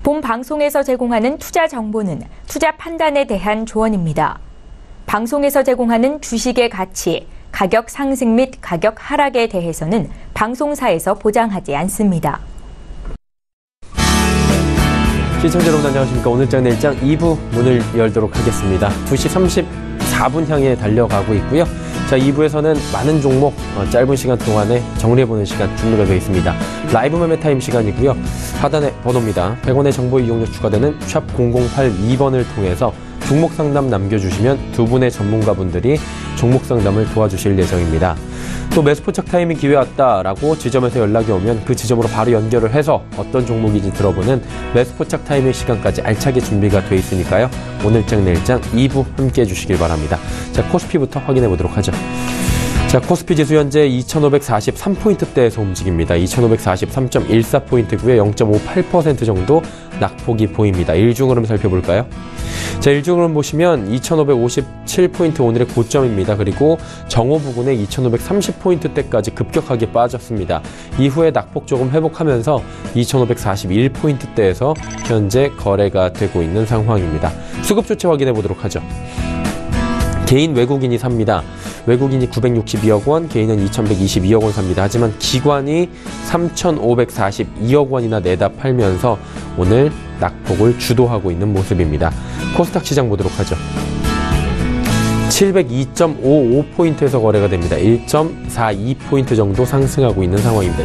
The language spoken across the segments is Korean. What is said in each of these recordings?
본 방송에서 제공하는 투자 정보는 투자 판단에 대한 조언입니다. 방송에서 제공하는 주식의 가치, 가격 상승 및 가격 하락에 대해서는 방송사에서 보장하지 않습니다. 시청자 여러분 안녕하십니까. 오늘장 내일장 2부 문을 열도록 하겠습니다. 2시 34분 향해 달려가고 있고요. 자, 2부에서는 많은 종목 짧은 시간 동안에 정리해보는 시간 준비가 되어 있습니다. 라이브 매매 타임 시간이고요. 하단에 번호입니다. 100원의 정보 이용료 추가되는 샵 0082번을 통해서 종목 상담 남겨주시면 두 분의 전문가분들이 종목 상담을 도와주실 예정입니다. 또 매수포착 타이밍 기회 왔다라고 지점에서 연락이 오면 그 지점으로 바로 연결을 해서 어떤 종목인지 들어보는 매수포착 타이밍 시간까지 알차게 준비가 돼 있으니까요. 오늘장 내일장 2부 함께 해주시길 바랍니다. 자, 코스피부터 확인해 보도록 하죠. 자, 코스피 지수 현재 2543포인트대에서 움직입니다. 2543.14포인트고요. 0.58% 정도 낙폭이 보입니다. 일중 흐름 살펴볼까요? 자, 일중 흐름 보시면 2557포인트 오늘의 고점입니다. 그리고 정오 부근에 2530포인트대까지 급격하게 빠졌습니다. 이후에 낙폭 조금 회복하면서 2541포인트대에서 현재 거래가 되고 있는 상황입니다. 수급 조치 확인해 보도록 하죠. 개인 외국인이 삽니다. 외국인이 962억 원, 개인은 2122억 원 삽니다. 하지만 기관이 3542억 원이나 내다 팔면서 오늘 낙폭을 주도하고 있는 모습입니다. 코스닥 시장 보도록 하죠. 702.55포인트에서 거래가 됩니다. 1.42포인트 정도 상승하고 있는 상황입니다.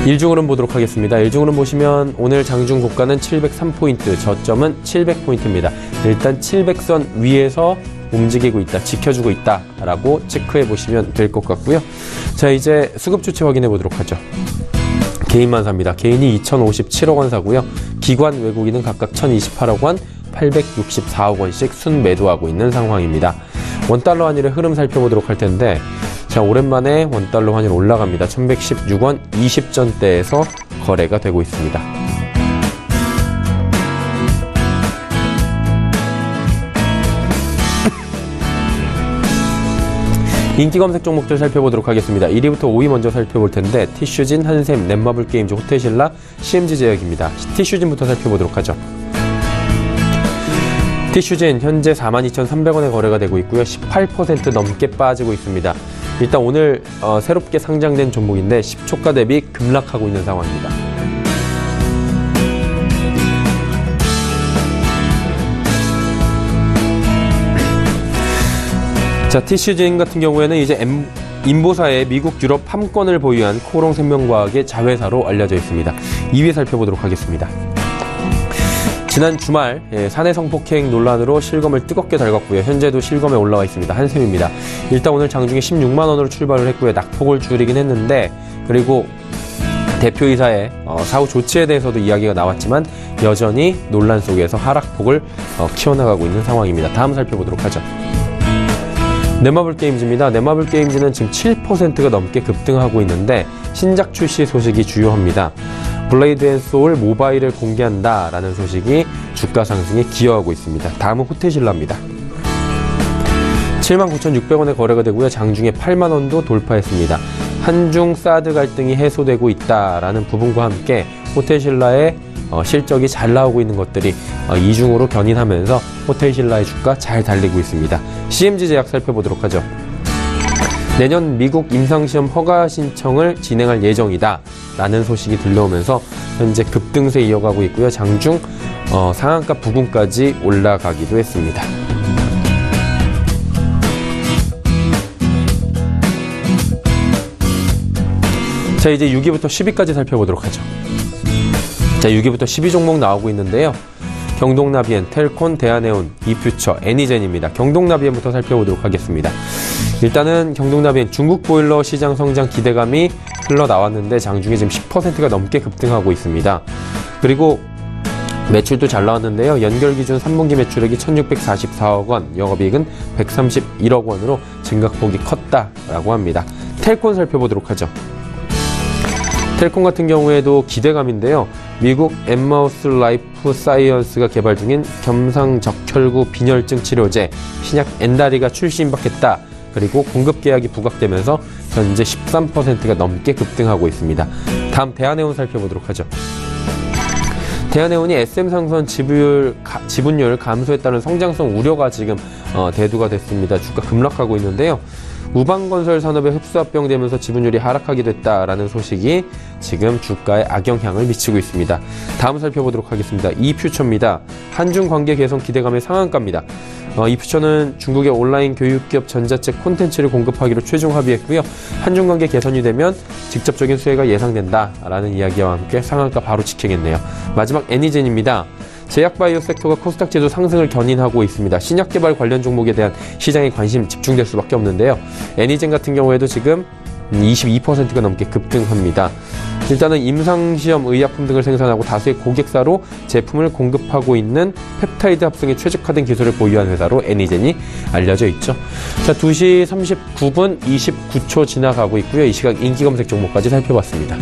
일중흐름 보도록 하겠습니다. 일중흐름 보시면 오늘 장중 고가는 703포인트, 저점은 700포인트입니다. 일단 700선 위에서 움직이고 있다, 지켜주고 있다라고 체크해 보시면 될 것 같고요. 자, 이제 수급 조치 확인해 보도록 하죠. 개인만 삽니다. 개인이 2057억 원 사고요. 기관 외국인은 각각 1028억 원, 864억 원씩 순매도하고 있는 상황입니다. 원달러 환율의 흐름 살펴보도록 할 텐데, 자, 오랜만에 원달러 환율 올라갑니다. 1116원 20전대에서 거래가 되고 있습니다. 인기 검색 종목들 살펴보도록 하겠습니다. 1위부터 5위 먼저 살펴볼 텐데, 티슈진, 한샘, 넷마블 게임즈, 호텔신라, CMG 제약입니다. 티슈진부터 살펴보도록 하죠. 티슈진 현재 42,300원에 거래가 되고 있고요. 18% 넘게 빠지고 있습니다. 일단 오늘 새롭게 상장된 종목인데 10초가 대비 급락하고 있는 상황입니다. 자, 티슈진 같은 경우에는 이제 인보사의 미국 유럽 함권을 보유한 코롱생명과학의 자회사로 알려져 있습니다. 2위 살펴보도록 하겠습니다. 지난 주말 사내 성폭행 논란으로 실검을 뜨겁게 달궜고요. 현재도 실검에 올라와 있습니다. 한샘입니다. 일단 오늘 장중에 16만 원으로 출발을 했고요. 낙폭을 줄이긴 했는데, 그리고 대표이사의 사후 조치에 대해서도 이야기가 나왔지만 여전히 논란 속에서 하락폭을 키워나가고 있는 상황입니다. 다음 살펴보도록 하죠. 넷마블 게임즈입니다. 넷마블 게임즈는 지금 7%가 넘게 급등하고 있는데 신작 출시 소식이 주요합니다. 블레이드 앤 소울 모바일을 공개한다라는 소식이 주가 상승에 기여하고 있습니다. 다음은 호텔신라입니다. 79,600원에 거래가 되고요. 장중에 8만 원도 돌파했습니다. 한중 사드 갈등이 해소되고 있다라는 부분과 함께 호텔신라의 실적이 잘 나오고 있는 것들이 이중으로 견인하면서 호텔신라의 주가 잘 달리고 있습니다. CMG 제약 살펴보도록 하죠. 내년 미국 임상시험 허가 신청을 진행할 예정이다 라는 소식이 들려오면서 현재 급등세 이어가고 있고요. 장중 상한가 부근까지 올라가기도 했습니다. 자, 이제 6위부터 10위까지 살펴보도록 하죠. 자, 6위부터 12 종목 나오고 있는데요. 경동나비엔, 텔콘, 대한해운, 이퓨처, 애니젠입니다. 경동나비엔부터 살펴보도록 하겠습니다. 일단은 경동나비엔 중국 보일러 시장 성장 기대감이 흘러나왔는데 장중에 지금 10%가 넘게 급등하고 있습니다. 그리고 매출도 잘 나왔는데요. 연결 기준 3분기 매출액이 1,644억 원, 영업이익은 131억 원으로 증가폭이 컸다라고 합니다. 텔콘 살펴보도록 하죠. 텔콘 같은 경우에도 기대감인데요. 미국 엠마우스 라이프 사이언스가 개발 중인 겸상적혈구 빈혈증 치료제 신약 엔다리가 출시 임박했다 그리고 공급 계약이 부각되면서 현재 13%가 넘게 급등하고 있습니다. 다음 대한해운 살펴보도록 하죠. 대한해운이 SM상선 지분율 감소에 따른 성장성 우려가 지금 대두가 됐습니다. 주가 급락하고 있는데요. 우방건설 산업에 흡수합병되면서 지분율이 하락하게 됐다라는 소식이 지금 주가에 악영향을 미치고 있습니다. 다음 살펴보도록 하겠습니다. 이퓨처입니다. 한중 관계 개선 기대감의 상한가입니다. 이퓨처는 중국의 온라인 교육기업 전자책 콘텐츠를 공급하기로 최종 합의했고요. 한중 관계 개선이 되면 직접적인 수혜가 예상된다라는 이야기와 함께 상한가 바로 지키겠네요. 마지막 애니젠입니다. 제약바이오 섹터가 코스닥 지수 상승을 견인하고 있습니다. 신약 개발 관련 종목에 대한 시장의 관심 집중될 수밖에 없는데요. 애니젠 같은 경우에도 지금 22%가 넘게 급등합니다. 일단은 임상시험 의약품 등을 생산하고 다수의 고객사로 제품을 공급하고 있는 펩타이드 합성에 최적화된 기술을 보유한 회사로 애니젠이 알려져 있죠. 자, 2시 39분 29초 지나가고 있고요. 이 시각 인기 검색 종목까지 살펴봤습니다.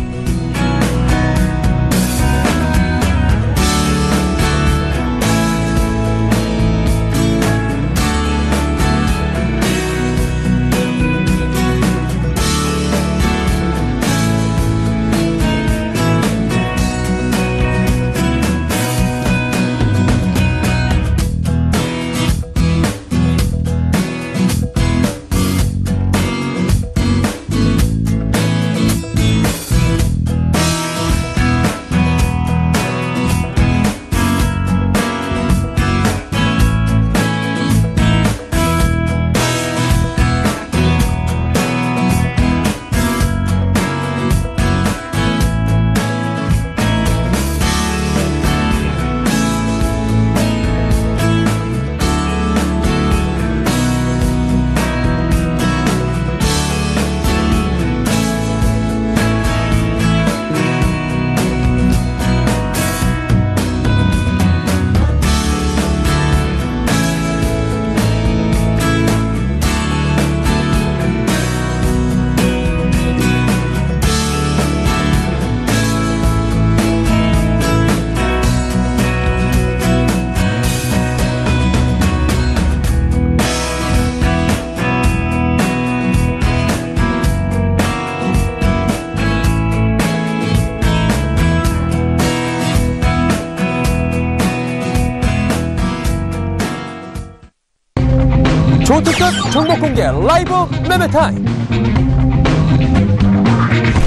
조특급 정보 공개 라이브 매매 타임.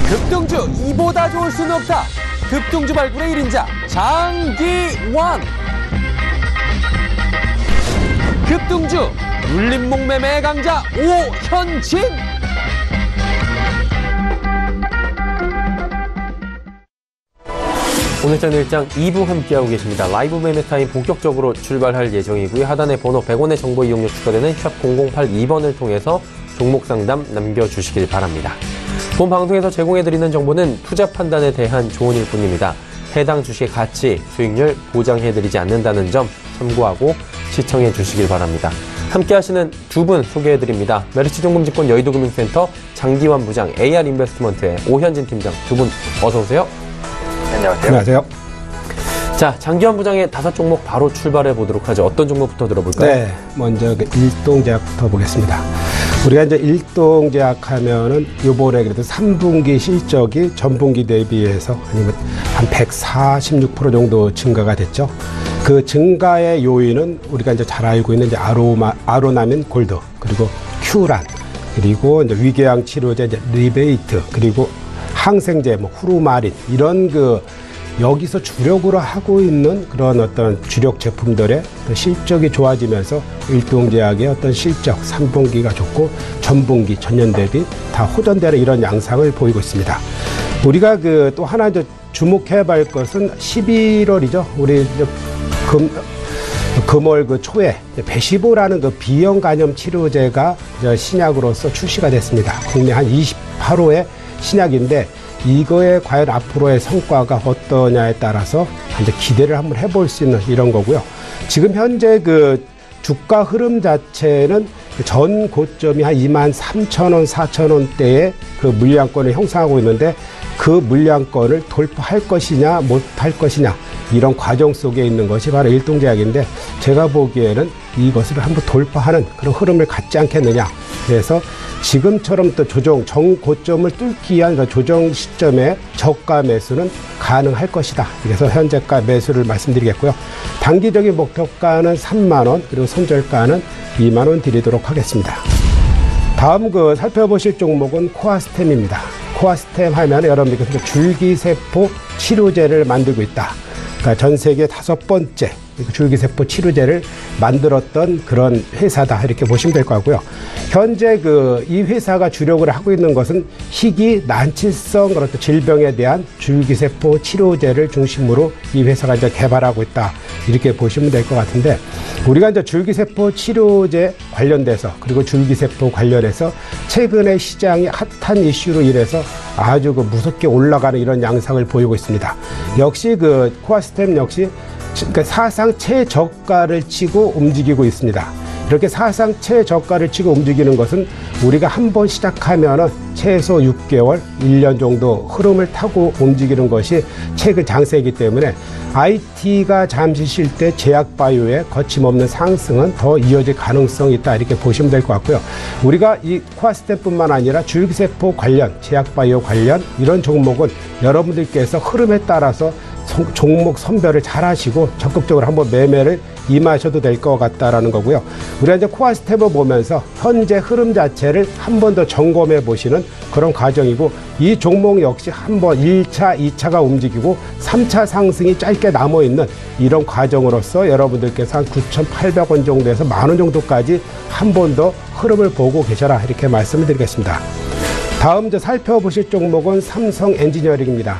급등주 이보다 좋을 수는 없다. 급등주 발굴의 1인자 장기환. 급등주 눌림목 매매 강자 오현진. 오늘 장 2부 함께하고 계십니다. 라이브 매매타임 본격적으로 출발할 예정이고요. 하단에 번호 100원의 정보 이용료 추가되는 샵 0082번을 통해서 종목 상담 남겨주시길 바랍니다. 본 방송에서 제공해드리는 정보는 투자 판단에 대한 조언일 뿐입니다. 해당 주식의 가치, 수익률 보장해드리지 않는다는 점 참고하고 시청해 주시길 바랍니다. 함께하시는 두 분 소개해드립니다. 메리츠증권증권 여의도금융센터 장기환 부장, AR인베스트먼트의 오현진 팀장 두 분 어서 오세요. 안녕하세요. 안녕하세요. 자, 장기환 부장의 5종목 바로 출발해 보도록 하죠. 어떤 종목부터 들어볼까요? 네, 먼저 일동제약부터 보겠습니다. 우리가 이제 일동제약하면은 요번에 그래도 3분기 실적이 전분기 대비해서 아니면 한 146% 정도 증가가 됐죠. 그 증가의 요인은 우리가 이제 잘 알고 있는 이제 아로나민 골드, 그리고 큐란, 그리고 이제 위궤양 치료제 이제 리베이트, 그리고 항생제, 후루마린, 이런 여기서 주력으로 하고 있는 그런 어떤 주력 제품들의 실적이 좋아지면서 일동제약의 어떤 실적 3분기가 좋고 전분기, 전년 대비 다 호전되는 이런 양상을 보이고 있습니다. 우리가 또 하나 이제 주목해야 할 것은 11월이죠. 우리 이제 금월 초에 베시보라는 비형 간염 치료제가 신약으로서 출시가 됐습니다. 국내 한 28호의 신약인데 이거에 과연 앞으로의 성과가 어떠냐에 따라서 이제 기대를 한번 해볼 수 있는 이런 거고요. 지금 현재 주가 흐름 자체는 전 고점이 한 23,000원, 4,000원대의 물량권을 형성하고 있는데 그 물량권을 돌파할 것이냐 못할 것이냐 이런 과정 속에 있는 것이 바로 일동제약인데 제가 보기에는 이것을 한번 돌파하는 그런 흐름을 갖지 않겠느냐 그래서 지금처럼 또 조정 정고점을 뚫기 위한 조정 시점에 저가 매수는 가능할 것이다. 그래서 현재가 매수를 말씀드리겠고요. 단기적인 목표가는 3만 원, 그리고 손절가는 2만 원 드리도록 하겠습니다. 다음 살펴보실 종목은 코아스템입니다. 코아스템 하면 여러분들께서 줄기세포 치료제를 만들고 있다. 그러니까 전 세계 5번째 줄기세포 치료제를 만들었던 그런 회사다, 이렇게 보시면 될 것 같고요. 현재 이 회사가 주력을 하고 있는 것은 희귀 난치성 그런 질병에 대한 줄기세포 치료제를 중심으로 이 회사가 이제 개발하고 있다, 이렇게 보시면 될 것 같은데, 우리가 이제 줄기세포 치료제 관련돼서, 그리고 줄기세포 관련해서 최근에 시장이 핫한 이슈로 인해서 아주 무섭게 올라가는 이런 양상을 보이고 있습니다. 역시 코아스템 역시 그러니까 사상 최저가를 치고 움직이고 있습니다. 이렇게 사상 최저가를 치고 움직이는 것은 우리가 한번 시작하면은 최소 6개월, 1년 정도 흐름을 타고 움직이는 것이 최근 장세이기 때문에 IT가 잠시 쉴 때 제약바이오의 거침없는 상승은 더 이어질 가능성이 있다, 이렇게 보시면 될 것 같고요. 우리가 이 코아스템뿐만 아니라 줄기세포 관련, 제약바이오 관련 이런 종목은 여러분들께서 흐름에 따라서 종목 선별을 잘 하시고 적극적으로 한번 매매를 임하셔도 될 것 같다라는 거고요. 우리가 이제 코아스템을 보면서 현재 흐름 자체를 한 번 더 점검해 보시는 그런 과정이고, 이 종목 역시 한번 1차, 2차가 움직이고 3차 상승이 짧게 남아있는 이런 과정으로서 여러분들께서 한 9,800원 정도에서 10,000원 정도까지 한 번 더 흐름을 보고 계셔라, 이렇게 말씀을 드리겠습니다. 다음 살펴보실 종목은 삼성 엔지니어링입니다.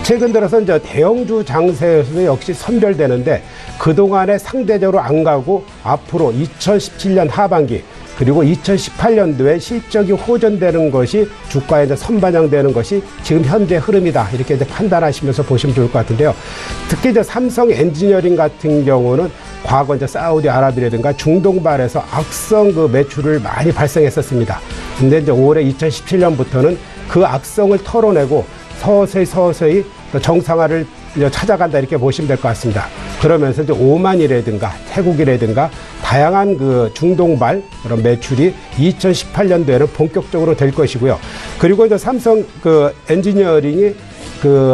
최근 들어서 이제 대형주 장세에서도 역시 선별되는데, 그동안에 상대적으로 안 가고 앞으로 2017년 하반기 그리고 2018년도에 실적이 호전되는 것이 주가에 이제 선반영되는 것이 지금 현재 흐름이다, 이렇게 이제 판단하시면서 보시면 좋을 것 같은데요. 특히 이제 삼성 엔지니어링 같은 경우는 과거 이제 사우디아라비아라든가 중동발에서 악성 매출을 많이 발생했었습니다. 근데 이제 올해 2017년부터는 그 악성을 털어내고 서서히 정상화를 찾아간다, 이렇게 보시면 될 것 같습니다. 그러면서 이제 오만이라든가 태국이라든가 다양한 중동발 그런 매출이 2018년도에는 본격적으로 될 것이고요. 그리고 이제 삼성 엔지니어링이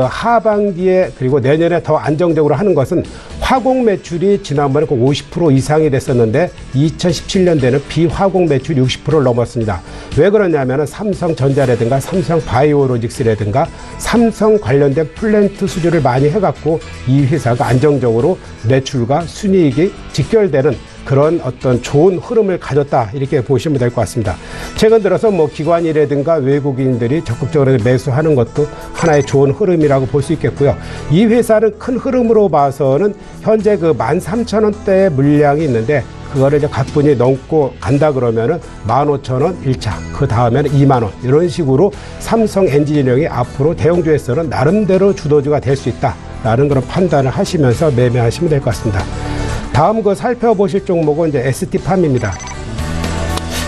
하반기에 그리고 내년에 더 안정적으로 하는 것은 화공 매출이 지난번에 50% 이상이 됐었는데 2017년도에는 비화공 매출이 60%를 넘었습니다. 왜 그러냐면은 삼성전자라든가 삼성바이오로직스라든가 삼성 관련된 플랜트 수주를 많이 해갖고 이 회사가 안정적으로 매출과 순이익이 직결되는 그런 어떤 좋은 흐름을 가졌다, 이렇게 보시면 될 것 같습니다. 최근 들어서 기관이라든가 외국인들이 적극적으로 매수하는 것도 하나의 좋은 흐름이라고 볼 수 있겠고요. 이 회사는 큰 흐름으로 봐서는 현재 13,000원대의 물량이 있는데, 그거를 이제 가뿐히 넘고 간다 그러면은 15,000원 1차, 그 다음에는 2만원, 이런 식으로 삼성 엔지니어링이 앞으로 대형주에서는 나름대로 주도주가 될 수 있다라는 그런 판단을 하시면서 매매하시면 될 것 같습니다. 다음 살펴보실 종목은 이제 ST팜입니다.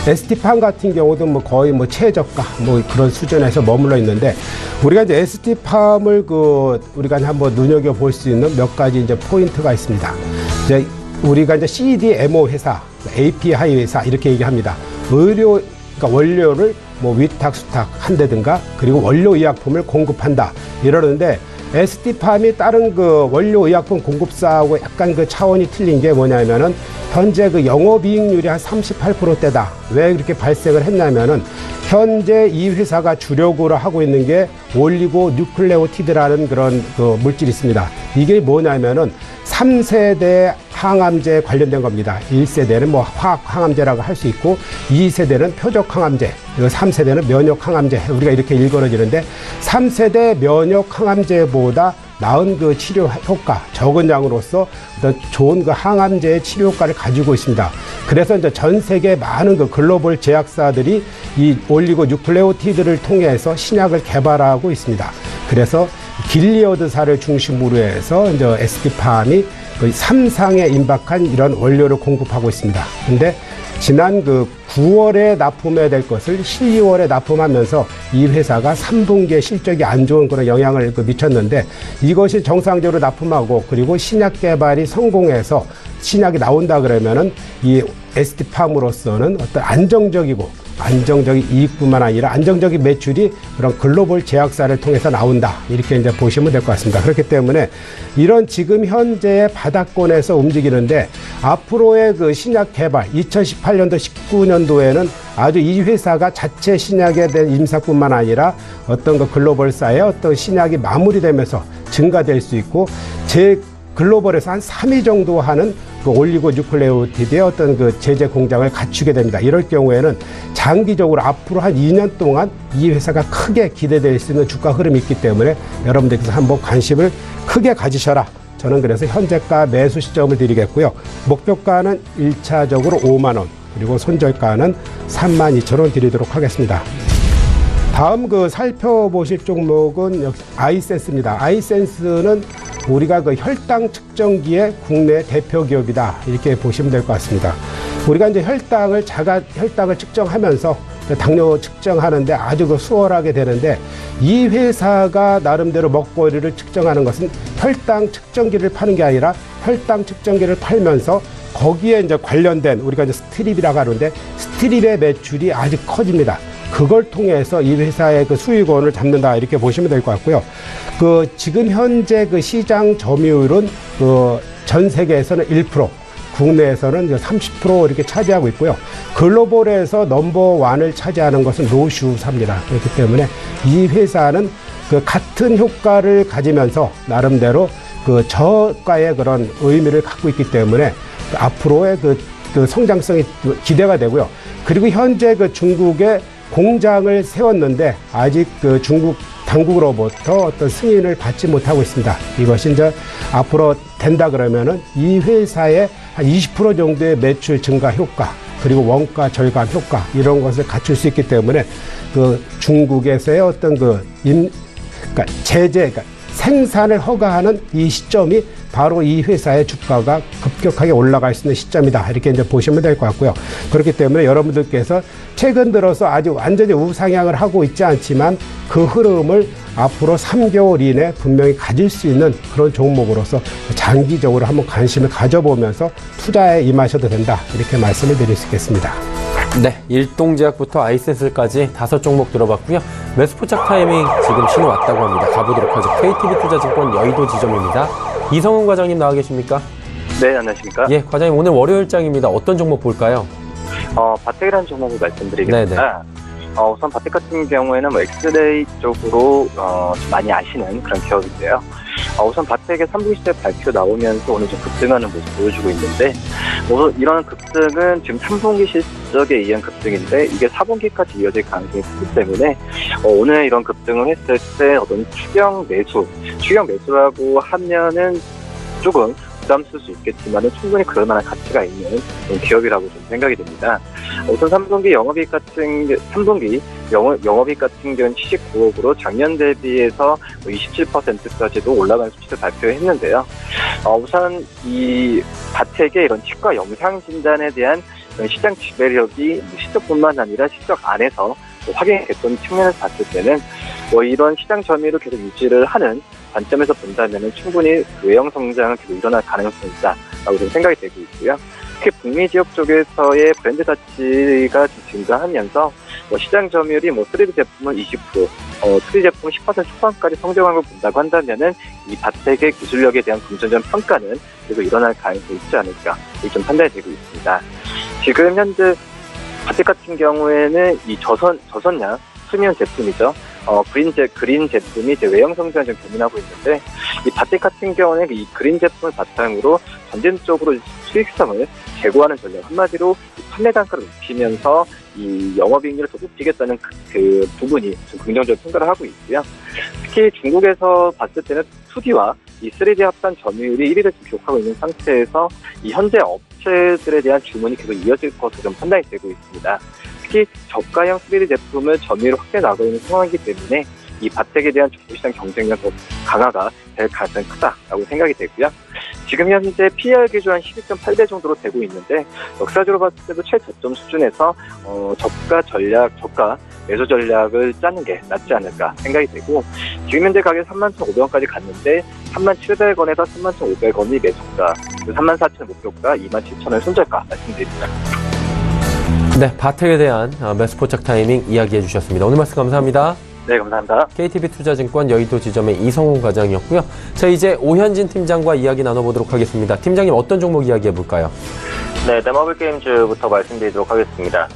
ST팜 같은 경우도 거의 최저가 그런 수준에서 머물러 있는데, 우리가 이제 ST팜을 우리가 한번 눈여겨 볼 수 있는 몇 가지 이제 포인트가 있습니다. 이제 우리가 이제 CDMO 회사, API 회사 이렇게 얘기합니다. 그러니까 원료를 위탁 수탁 한다든가, 그리고 원료 의약품을 공급한다, 이러는데, ST팜이 다른 원료 의약품 공급사하고 약간 차원이 틀린 게 뭐냐면은, 현재 영업이익률이 한 38%대다. 왜 그렇게 발생을 했냐면은, 현재 이 회사가 주력으로 하고 있는 게 올리고 뉴클레오티드라는 그런 물질이 있습니다. 이게 뭐냐면은 3세대 항암제에 관련된 겁니다. 1세대는 화학 항암제라고 할 수 있고, 2세대는 표적 항암제, 3세대는 면역 항암제, 우리가 이렇게 일컬어지는데, 3세대 면역 항암제보다 나은 치료 효과, 적은 양으로서 어떤 좋은 항암제의 치료 효과를 가지고 있습니다. 그래서 이제 전 세계 많은 글로벌 제약사들이 이 올리고 뉴클레오티드를 통해서 신약을 개발하고 있습니다. 그래서 길리어드사를 중심으로 해서 이제 ST팜이 3상에 임박한 이런 원료를 공급하고 있습니다. 근데 지난 9월에 납품해야 될 것을 12월에 납품하면서 이 회사가 3분기에 실적이 안 좋은 그런 영향을 미쳤는데, 이것이 정상적으로 납품하고 그리고 신약 개발이 성공해서 신약이 나온다 그러면은 이 ST팜으로서는 어떤 안정적이고 안정적인 이익뿐만 아니라 안정적인 매출이 그런 글로벌 제약사를 통해서 나온다. 이렇게 이제 보시면 될 것 같습니다. 그렇기 때문에 이런 지금 현재의 바닥권에서 움직이는데 앞으로의 그 신약 개발 2018년도 19년도에는 아주 이 회사가 자체 신약에 대한 임상뿐만 아니라 어떤 그 글로벌사의 어떤 신약이 마무리되면서 증가될 수 있고 글로벌에서 한 3위 정도 하는 그 올리고 뉴클레오티드의 어떤 그 제재 공장을 갖추게 됩니다. 이럴 경우에는 장기적으로 앞으로 한 2년 동안 이 회사가 크게 기대될 수 있는 주가 흐름이 있기 때문에 여러분들께서 한번 관심을 크게 가지셔라. 저는 그래서 현재가 매수 시점을 드리겠고요. 목표가는 1차적으로 5만 원, 그리고 손절가는 32,000원 드리도록 하겠습니다. 다음 그 살펴보실 종목은 역시 아이센스입니다. 아이센스는 우리가 그 혈당 측정기의 국내 대표 기업이다. 이렇게 보시면 될 것 같습니다. 우리가 이제 혈당을 측정하면서 당뇨 측정하는데 아주 그 수월하게 되는데 이 회사가 나름대로 먹거리를 측정하는 것은 혈당 측정기를 파는 게 아니라 혈당 측정기를 팔면서 거기에 이제 관련된 우리가 이제 스트립이라고 하는데 스트립의 매출이 아주 커집니다. 그걸 통해서 이 회사의 그 수익원을 잡는다 이렇게 보시면 될 것 같고요. 그 지금 현재 그 시장 점유율은 그 전 세계에서는 1%, 국내에서는 30% 이렇게 차지하고 있고요. 글로벌에서 넘버원을 차지하는 것은 노슈사입니다. 그렇기 때문에 이 회사는 그 같은 효과를 가지면서 나름대로 그 저가의 그런 의미를 갖고 있기 때문에 앞으로의 그 성장성이 기대가 되고요. 그리고 현재 그 중국의 공장을 세웠는데 아직 그 중국 당국으로부터 어떤 승인을 받지 못하고 있습니다. 이것이 이제 앞으로 된다 그러면은 이 회사의 한 20% 정도의 매출 증가 효과, 그리고 원가 절감 효과 이런 것을 갖출 수 있기 때문에 그 중국에서의 어떤 그러니까 그러니까 생산을 허가하는 이 시점이 바로 이 회사의 주가가 급격하게 올라갈 수 있는 시점이다. 이렇게 이제 보시면 될 것 같고요. 그렇기 때문에 여러분들께서 최근 들어서 아주 완전히 우상향을 하고 있지 않지만 그 흐름을 앞으로 3개월 이내 분명히 가질 수 있는 그런 종목으로서 장기적으로 한번 관심을 가져보면서 투자에 임하셔도 된다. 이렇게 말씀을 드릴 수 있겠습니다. 네, 일동제약부터 아이센스까지 5종목 들어봤고요. 매수 포착 타이밍 지금 신호 왔다고 합니다. 가보도록 하죠. KTB 투자증권 여의도 지점입니다. 이성훈 과장님 나와 계십니까? 네, 안녕하십니까? 예, 과장님 오늘 월요일장입니다. 어떤 종목 볼까요? 바텍이라는 종목을 말씀드리겠습니다. 우선 바텍 같은 경우에는 뭐 엑스레이 쪽으로 좀 많이 아시는 그런 기업인데요. 우선 바텍의 3분기 실적 발표 나오면서 오늘 좀 급등하는 모습 보여주고 있는데, 이런 급등은 지금 3분기 실적에 의한 급등인데 이게 4분기까지 이어질 가능성이 크기 때문에 오늘 이런 급등을 했을 때 어떤 추경 매수라고 하면은 조금 부담스러울 수 있겠지만 충분히 그럴 만한 가치가 있는 기업이라고 좀 생각이 됩니다. 우선 3분기 영업이익 같은 경우는 79억으로 작년 대비해서 27%까지도 올라간 수치를 발표했는데요. 우선 이 바텍의 이런 치과 영상 진단에 대한 시장 지배력이 실적뿐만 아니라 실적 안에서 확인이 됐던 측면에서 봤을 때는 이런 시장 점유율을 계속 유지를 하는 관점에서 본다면 충분히 외형 성장은 계속 일어날 가능성이 있다라고 좀 생각이 되고 있고요. 특히 북미 지역 쪽에서의 브랜드 가치가 증가하면서 시장 점유율이 3D 제품은 20%, 3D 제품 10% 초반까지 성장한 걸 본다고 한다면은 이 바텍의 기술력에 대한 긍정적 평가는 계속 일어날 가능성이 있지 않을까 이렇게 좀 판단이 되고 있습니다. 지금 현재 바텍 같은 경우에는 이 저선약 프리미엄 제품이죠. 그린 제품이 이제 외형 성장을 좀 고민하고 있는데, 이 바텍 같은 경우는 이 그린 제품을 바탕으로 점진적으로 수익성을 제고하는 전략, 한마디로 판매 단가를 높이면서 이 영업이익률을 더 높이겠다는 그 부분이 좀 긍정적으로 평가를 하고 있고요. 특히 중국에서 봤을 때는 2D와 이 3D 합산 점유율이 1위를 기록하고 있는 상태에서 이 현재 업체들에 대한 주문이 계속 이어질 것으로 좀 판단이 되고 있습니다. 특히 저가형 3D 제품을 점유율 확대 나가고 있는 상황이기 때문에 이 바텍에 대한 중국시장 경쟁력 강화가 될 가능성이 크다라고 생각이 되고요. 지금 현재 PER 기준 한 12.8배 정도로 되고 있는데 역사적으로 봤을 때도 최저점 수준에서 저가 매수 전략을 짜는 게 낫지 않을까 생각이 되고, 지금 현재 가격 31,500원까지 갔는데 37,000원에서 31,500원이 매수가, 34,000원 목표가, 27,000원 손절가 말씀드립니다. 네, 바텍에 대한 매수포착 타이밍 이야기해 주셨습니다. 오늘 말씀 감사합니다. 네, 감사합니다. KTB 투자증권 여의도 지점의 이성훈 과장이었고요. 자, 이제 오현진 팀장과 이야기 나눠보도록 하겠습니다. 팀장님, 어떤 종목 이야기해 볼까요? 네, 네마블 게임즈부터 말씀드리도록 하겠습니다.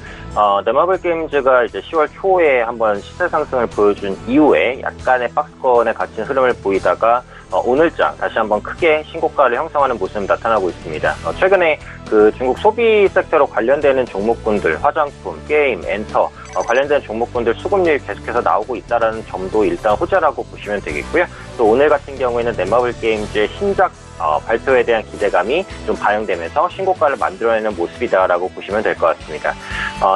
네마블 게임즈가 이제 10월 초에 한번 시세 상승을 보여준 이후에 약간의 박스권에 갇힌 흐름을 보이다가 오늘장 다시 한번 크게 신고가를 형성하는 모습이 나타나고 있습니다. 최근에 그 중국 소비 섹터로 관련되는 종목군들, 화장품, 게임, 엔터 관련된 종목군들 수급률이 계속해서 나오고 있다는 점도 일단 호재라고 보시면 되겠고요. 또 오늘 같은 경우에는 네마블 게임즈의 신작 발표에 대한 기대감이 좀 반영되면서 신고가를 만들어내는 모습이다라고 보시면 될 것 같습니다.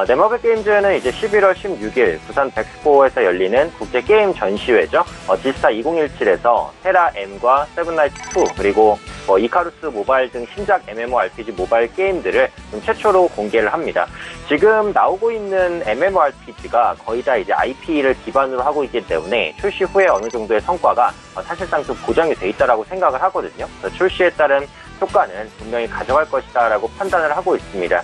네마블 게임즈는 이제 11월 16일 부산 백스포에서 열리는 국제 게임 전시회죠. 지스타 2017에서 테라 M과 세븐나이츠 2 그리고 이카루스 모바일 등 신작 MMORPG 모바일 게임들을 좀 최초로 공개를 합니다. 지금 나오고 있는 MMORPG가 거의 다 이제 IP를 기반으로 하고 있기 때문에 출시 후에 어느 정도의 성과가 사실상 좀 보장이 돼 있다라고 생각을 하거든요. 출시에 따른 효과는 분명히 가져갈 것이다라고 판단을 하고 있습니다.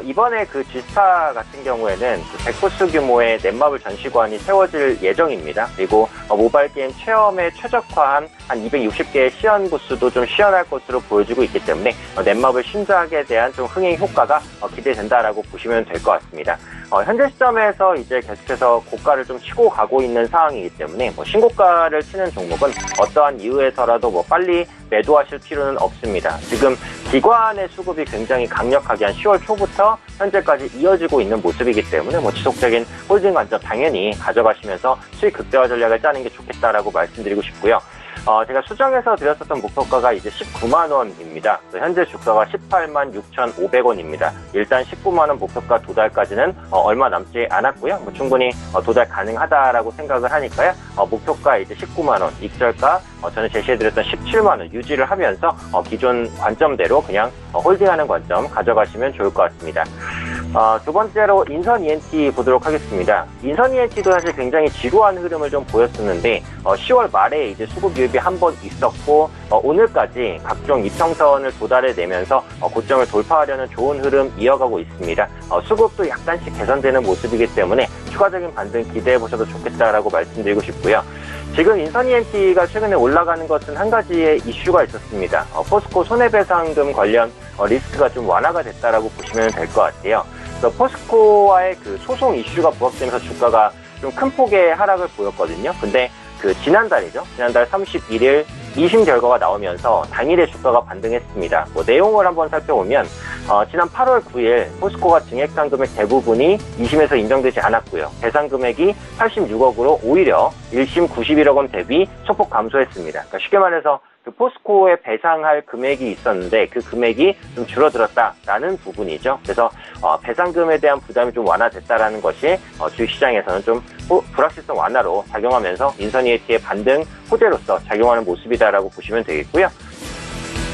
이번에 그 지스타 같은 경우에는 100부스 규모의 넷마블 전시관이 세워질 예정입니다. 그리고 모바일 게임 체험에 최적화한 한 260개의 시연 부스도 좀 시연할 것으로 보여지고 있기 때문에 넷마블 신작에 대한 좀 흥행 효과가 기대된다라고 보시면 될 것 같습니다. 현재 시점에서 이제 계속해서 고가를 좀 치고 가고 있는 상황이기 때문에 신고가를 치는 종목은 어떠한 이유에서라도 빨리 매도하실 필요는 없습니다. 지금 기관의 수급이 굉장히 강력하게 한 10월 초부터 현재까지 이어지고 있는 모습이기 때문에 지속적인 홀딩 관점 당연히 가져가시면서 수익 극대화 전략을 짜는 게 좋겠다라고 말씀드리고 싶고요. 제가 수정해서 드렸었던 목표가가 이제 19만 원입니다. 현재 주가가 18만 6,500원입니다. 일단 19만 원 목표가 도달까지는 얼마 남지 않았고요. 충분히 도달 가능하다라고 생각을 하니까요. 목표가 이제 19만 원, 익절가 저는 제시해드렸던 17만 원 유지를 하면서 기존 관점대로 그냥 홀딩하는 관점 가져가시면 좋을 것 같습니다. 두 번째로 인선 ENT 보도록 하겠습니다. 인선 ENT도 사실 굉장히 지루한 흐름을 좀 보였었는데 10월 말에 이제 수급 유입이 한 번 있었고 오늘까지 각종 이평선을 도달해내면서 고점을 돌파하려는 좋은 흐름 이어가고 있습니다. 수급도 약간씩 개선되는 모습이기 때문에 추가적인 반등 기대해 보셔도 좋겠다라고 말씀드리고 싶고요. 지금 인선 ENT가 최근에 올라가는 것은 한 가지의 이슈가 있었습니다. 포스코 손해배상금 관련 리스크가 좀 완화가 됐다라고 보시면 될 것 같아요. 그래서 포스코와의 그 소송 이슈가 부각되면서 주가가 좀 큰 폭의 하락을 보였거든요. 근데 그 지난달이죠. 지난달 31일 2심 결과가 나오면서 당일에 주가가 반등했습니다. 내용을 한번 살펴보면 지난 8월 9일 포스코가 증액상 금액 대부분이 2심에서 인정되지 않았고요. 배상 금액이 86억으로 오히려 1심 91억 원 대비 소폭 감소했습니다. 그러니까 쉽게 말해서 그 포스코에 배상할 금액이 있었는데 그 금액이 좀 줄어들었다라는 부분이죠. 그래서 배상금에 대한 부담이 좀 완화됐다라는 것이 주식시장에서는 좀 불확실성 완화로 작용하면서 인선 ENT의 반등 호재로서 작용하는 모습이다라고 보시면 되겠고요.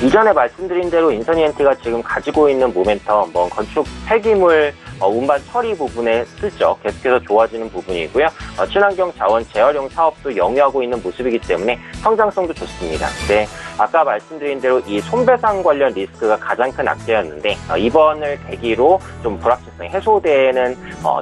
이전에 말씀드린 대로 인선 ENT가 지금 가지고 있는 모멘텀, 건축 폐기물 운반 처리 부분의 실적 계속해서 좋아지는 부분이고요. 친환경 자원 재활용 사업도 영위하고 있는 모습이기 때문에 성장성도 좋습니다. 네, 아까 말씀드린 대로 이 손배상 관련 리스크가 가장 큰 악재였는데 이번을 계기로 좀 불확실성이 해소되는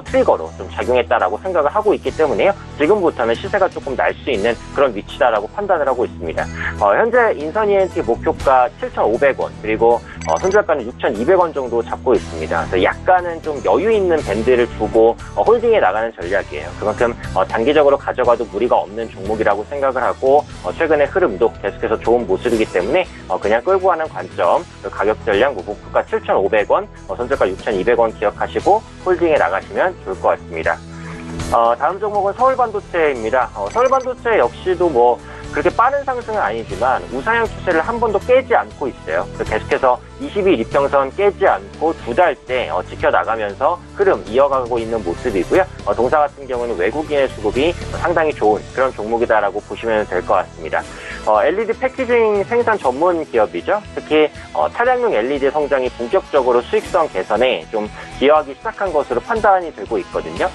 트리거로 좀 작용했다라고 생각을 하고 있기 때문에요. 지금부터는 시세가 조금 날 수 있는 그런 위치다라고 판단을 하고 있습니다. 현재 인선 ENT 목표가 7,500원 그리고 손절가는 6,200원 정도 잡고 있습니다. 그래서 약간은 좀 여유 있는 밴드를 두고 홀딩에 나가는 전략이에요. 그만큼 단기적으로 가져가도 무리가 없는 종목이라고 생각을 하고 최근의 흐름도 계속해서 좋은 모습이기 때문에 그냥 끌고 가는 관점, 가격 전략 목표가 7,500원, 손절가 6,200원 기억하시고 홀딩에 나가시면 좋을 것 같습니다. 다음 종목은 서울반도체입니다. 서울반도체 역시도 그렇게 빠른 상승은 아니지만 우상향 추세를 한 번도 깨지 않고 있어요. 계속해서 20일 이평선 깨지 않고 두 달째 지켜나가면서 흐름 이어가고 있는 모습이고요. 동사 같은 경우는 외국인의 수급이 상당히 좋은 그런 종목이다라고 보시면 될 것 같습니다. LED 패키징 생산 전문 기업이죠. 특히 차량용 LED 성장이 본격적으로 수익성 개선에 좀 기여하기 시작한 것으로 판단이 되고 있거든요.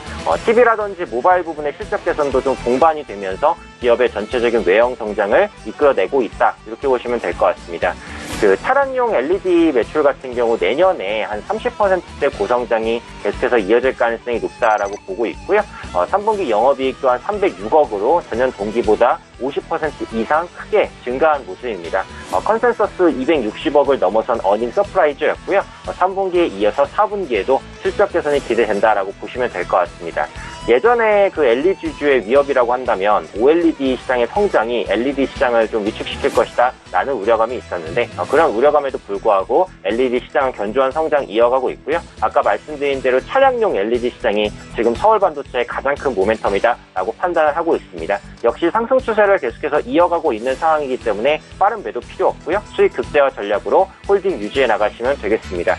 TV라든지 모바일 부분의 실적 개선도 좀 동반이 되면서 기업의 전체적인 외형 성장을 이끌어내고 있다. 이렇게 보시면 될 것 같습니다. 그 차량용 LED 매출 같은 경우 내년에 한 30%대 고성장이 계속해서 이어질 가능성이 높다라고 보고 있고요. 3분기 영업이익 또한 306억으로 전년 동기보다 50% 이상 크게 증가한 모습입니다. 컨센서스 260억을 넘어선 어닝 서프라이즈였고요. 3분기에 이어서 4분기에도 실적 개선이 기대된다라고 보시면 될 것 같습니다. 예전에 그 LED주의 위협이라고 한다면 OLED 시장의 성장이 LED 시장을 좀 위축시킬 것이다 라는 우려감이 있었는데 그런 우려감에도 불구하고 LED 시장은 견조한 성장 이어가고 있고요. 아까 말씀드린 대로 차량용 LED 시장이 지금 서울 반도체의 가장 큰 모멘텀이다 라고 판단을 하고 있습니다. 역시 상승 추세를 계속해서 이어가고 있는 상황이기 때문에 빠른 매도 필요 없고요. 수익 극대화 전략으로 홀딩 유지해 나가시면 되겠습니다.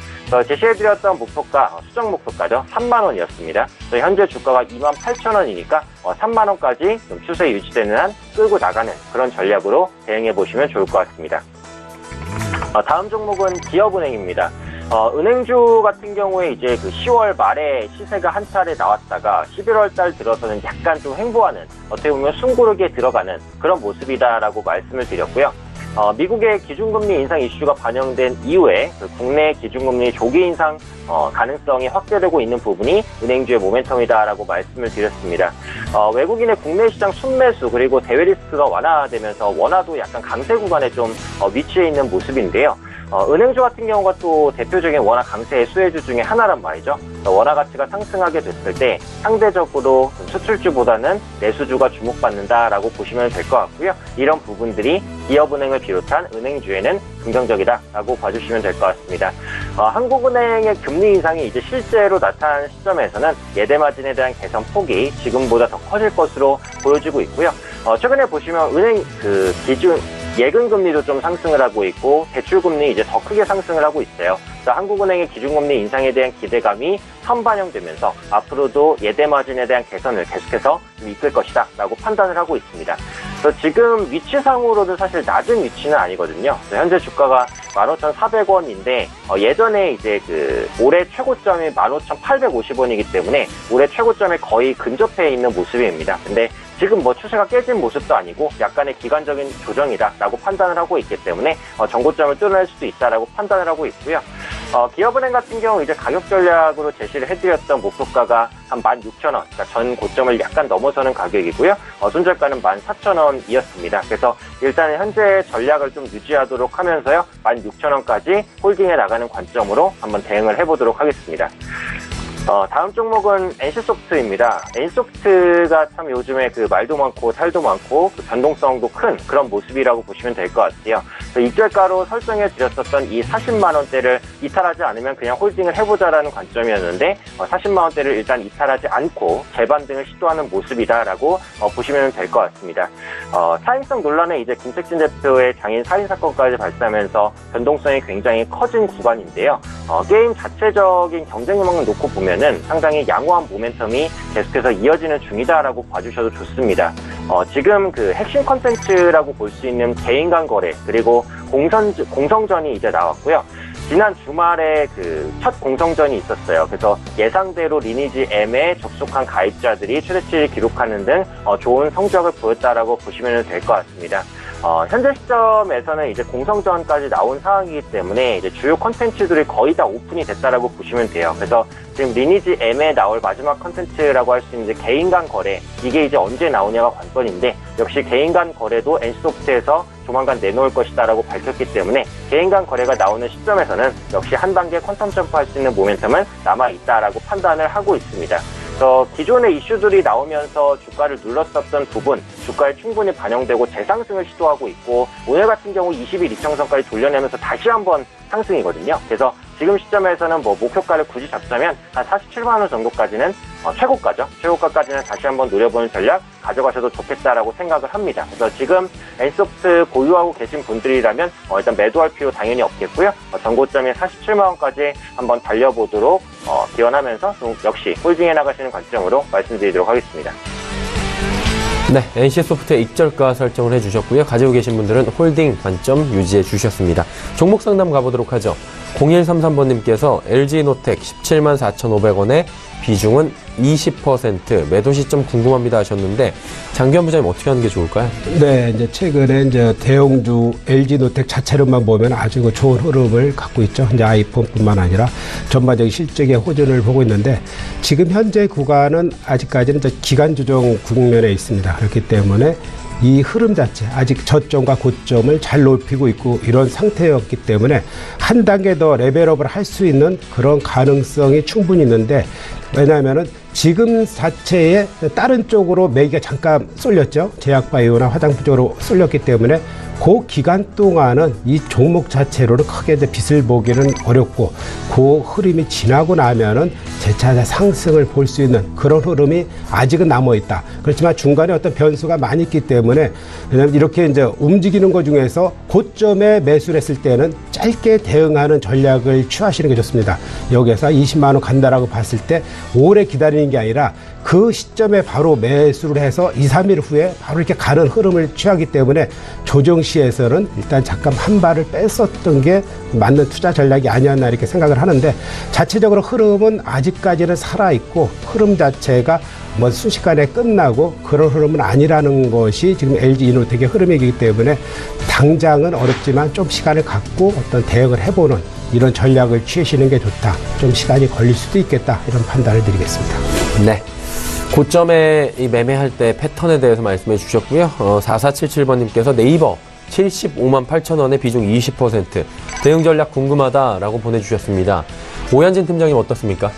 제시해드렸던 목표가 수정 목표가죠. 3만 원이었습니다. 현재 주가가 28,000원이니까 3만 원까지 좀 추세 유지되는 한 끌고 나가는 그런 전략으로 대응해 보시면 좋을 것 같습니다. 다음 종목은 기업은행입니다. 은행주 같은 경우에 이제 그 10월 말에 시세가 한 차례 나왔다가 11월 달 들어서는 약간 좀 횡보하는, 어떻게 보면 숨고르기에 들어가는 그런 모습이다라고 말씀을 드렸고요. 미국의 기준금리 인상 이슈가 반영된 이후에 그 국내 기준금리 조기 인상 가능성이 확대되고 있는 부분이 은행주의 모멘텀이다라고 말씀을 드렸습니다. 외국인의 국내 시장 순매수 그리고 대외 리스크가 완화되면서 원화도 약간 강세 구간에 좀 위치해 있는 모습인데요. 은행주 같은 경우가 또 대표적인 원화 강세의 수혜주 중에 하나란 말이죠. 원화 가치가 상승하게 됐을 때 상대적으로 수출주보다는 내수주가 주목받는다라고 보시면 될 것 같고요. 이런 부분들이 기업은행을 비롯한 은행주에는 긍정적이다라고 봐주시면 될 것 같습니다. 한국은행의 금리 인상이 이제 실제로 나타난 시점에서는 예대마진에 대한 개선 폭이 지금보다 더 커질 것으로 보여지고 있고요. 최근에 보시면 은행 그 기준 예금금리도 좀 상승을 하고 있고 대출금리 이제 더 크게 상승을 하고 있어요. 한국은행의 기준금리 인상에 대한 기대감이 선반영되면서 앞으로도 예대마진에 대한 개선을 계속해서 좀 이끌 것이다 라고 판단을 하고 있습니다. 그래서 지금 위치상으로는 사실 낮은 위치는 아니거든요. 현재 주가가 15,400원인데 예전에 이제 그 올해 최고점이 15,850원이기 때문에 올해 최고점에 거의 근접해 있는 모습입니다. 근데 지금 뭐 추세가 깨진 모습도 아니고 약간의 기간적인 조정이다라고 판단을 하고 있기 때문에 정고점을 뚫어낼 수도 있다라고 판단을 하고 있고요. 기업은행 같은 경우 이제 가격 전략으로 제시를 해드렸던 목표가가 한 16,000원, 그러니까 전 고점을 약간 넘어서는 가격이고요. 손절가는 14,000원이었습니다. 그래서 일단 현재 전략을 좀 유지하도록 하면서요. 16,000원까지 홀딩해 나가는 관점으로 한번 대응을 해보도록 하겠습니다. 다음 종목은 NC소프트입니다. NC소프트가 참 요즘에 그 말도 많고 탈도 많고 그 변동성도 큰 그런 모습이라고 보시면 될 것 같아요. 익절가로 설정해 드렸었던 이 40만 원대를 이탈하지 않으면 그냥 홀딩을 해보자라는 관점이었는데 40만 원대를 일단 이탈하지 않고 재반등을 시도하는 모습이다라고 보시면 될 것 같습니다. 사행성 논란에 이제 김택진 대표의 장인 살인 사건까지 발생하면서 변동성이 굉장히 커진 구간인데요. 게임 자체적인 경쟁력을 놓고 보면은 상당히 양호한 모멘텀이 계속해서 이어지는 중이다라고 봐주셔도 좋습니다. 지금 그 핵심 컨텐츠라고 볼 수 있는 개인 간 거래 그리고 공성전이 이제 나왔고요. 지난 주말에 그 첫 공성전이 있었어요. 그래서 예상대로 리니지 M에 접속한 가입자들이 최대치를 기록하는 등 좋은 성적을 보였다라고 보시면 될 것 같습니다. 현재 시점에서는 이제 공성전까지 나온 상황이기 때문에 이제 주요 컨텐츠들이 거의 다 오픈이 됐다라고 보시면 돼요. 그래서 지금 리니지 M에 나올 마지막 컨텐츠라고 할 수 있는 이제 개인 간 거래, 이게 이제 언제 나오냐가 관건인데 역시 개인 간 거래도 NC소프트에서 조만간 내놓을 것이다라고 밝혔기 때문에 개인 간 거래가 나오는 시점에서는 역시 한 단계 퀀텀 점프할 수 있는 모멘텀은 남아있다라고 판단을 하고 있습니다. 기존의 이슈들이 나오면서 주가를 눌렀었던 부분, 주가에 충분히 반영되고 재상승을 시도하고 있고 오늘 같은 경우 20일 이평선까지 돌려내면서 다시 한번 상승이거든요. 그래서 지금 시점에서는 뭐 목표가를 굳이 잡자면 한 47만 원 정도까지는 최고가죠. 최고가까지는 다시 한번 노려보는 전략 가져가셔도 좋겠다라고 생각을 합니다. 그래서 지금 NC소프트 보유하고 계신 분들이라면 일단 매도할 필요 당연히 없겠고요. 전고점이 47만 원까지 한번 달려보도록 기원하면서 역시 홀딩해 나가시는 관점으로 말씀드리도록 하겠습니다. 네, NC소프트의 익절가 설정을 해주셨고요. 가지고 계신 분들은 홀딩 관점 유지해 주셨습니다. 종목 상담 가보도록 하죠. 0133번님께서 LG노텍 174,500원에 비중은 20%, 매도 시점 궁금합니다 하셨는데 장기환 부장님 어떻게 하는 게 좋을까요? 네, 이제 최근에 이제 대형주 LG노텍 자체로만 보면 아주 좋은 흐름을 갖고 있죠. 이제 아이폰뿐만 아니라 전반적인 실적의 호전을 보고 있는데 지금 현재 구간은 아직까지는 이제 기간 조정 국면에 있습니다. 그렇기 때문에 이 흐름 자체 아직 저점과 고점을 잘 높이고 있고 이런 상태였기 때문에 한 단계 더 레벨업을 할 수 있는 그런 가능성이 충분히 있는데 왜냐하면은 지금 자체에 다른 쪽으로 매기가 잠깐 쏠렸죠. 제약바이오나 화장품 쪽으로 쏠렸기 때문에 그 기간 동안은 이 종목 자체로는 크게 빛을 보기는 어렵고 그 흐름이 지나고 나면은 재차 상승을 볼 수 있는 그런 흐름이 아직은 남아 있다. 그렇지만 중간에 어떤 변수가 많이 있기 때문에 왜냐하면 이렇게 이제 움직이는 것 중에서 고점에 매수를 했을 때는 짧게 대응하는 전략을 취하시는 게 좋습니다. 여기에서 20만 원 간다라고 봤을 때 오래 기다리는 게 아니라 그 시점에 바로 매수를 해서 2, 3일 후에 바로 이렇게 가는 흐름을 취하기 때문에 조정 시에서는 일단 잠깐 한 발을 뺐었던 게 맞는 투자 전략이 아니었나 이렇게 생각을 하는데 자체적으로 흐름은 아직까지는 살아있고 흐름 자체가 뭐 순식간에 끝나고 그런 흐름은 아니라는 것이 지금 LG 이노텍의 흐름이기 때문에 당장은 어렵지만 좀 시간을 갖고 어떤 대응을 해보는 이런 전략을 취하시는 게 좋다. 좀 시간이 걸릴 수도 있겠다. 이런 판단을 드리겠습니다. 네. 고점에 이 매매할 때 패턴에 대해서 말씀해 주셨고요. 4477번님께서 네이버 75만 8천 원에 비중 20% 대응 전략 궁금하다라고 보내주셨습니다. 오현진 팀장님 어떻습니까?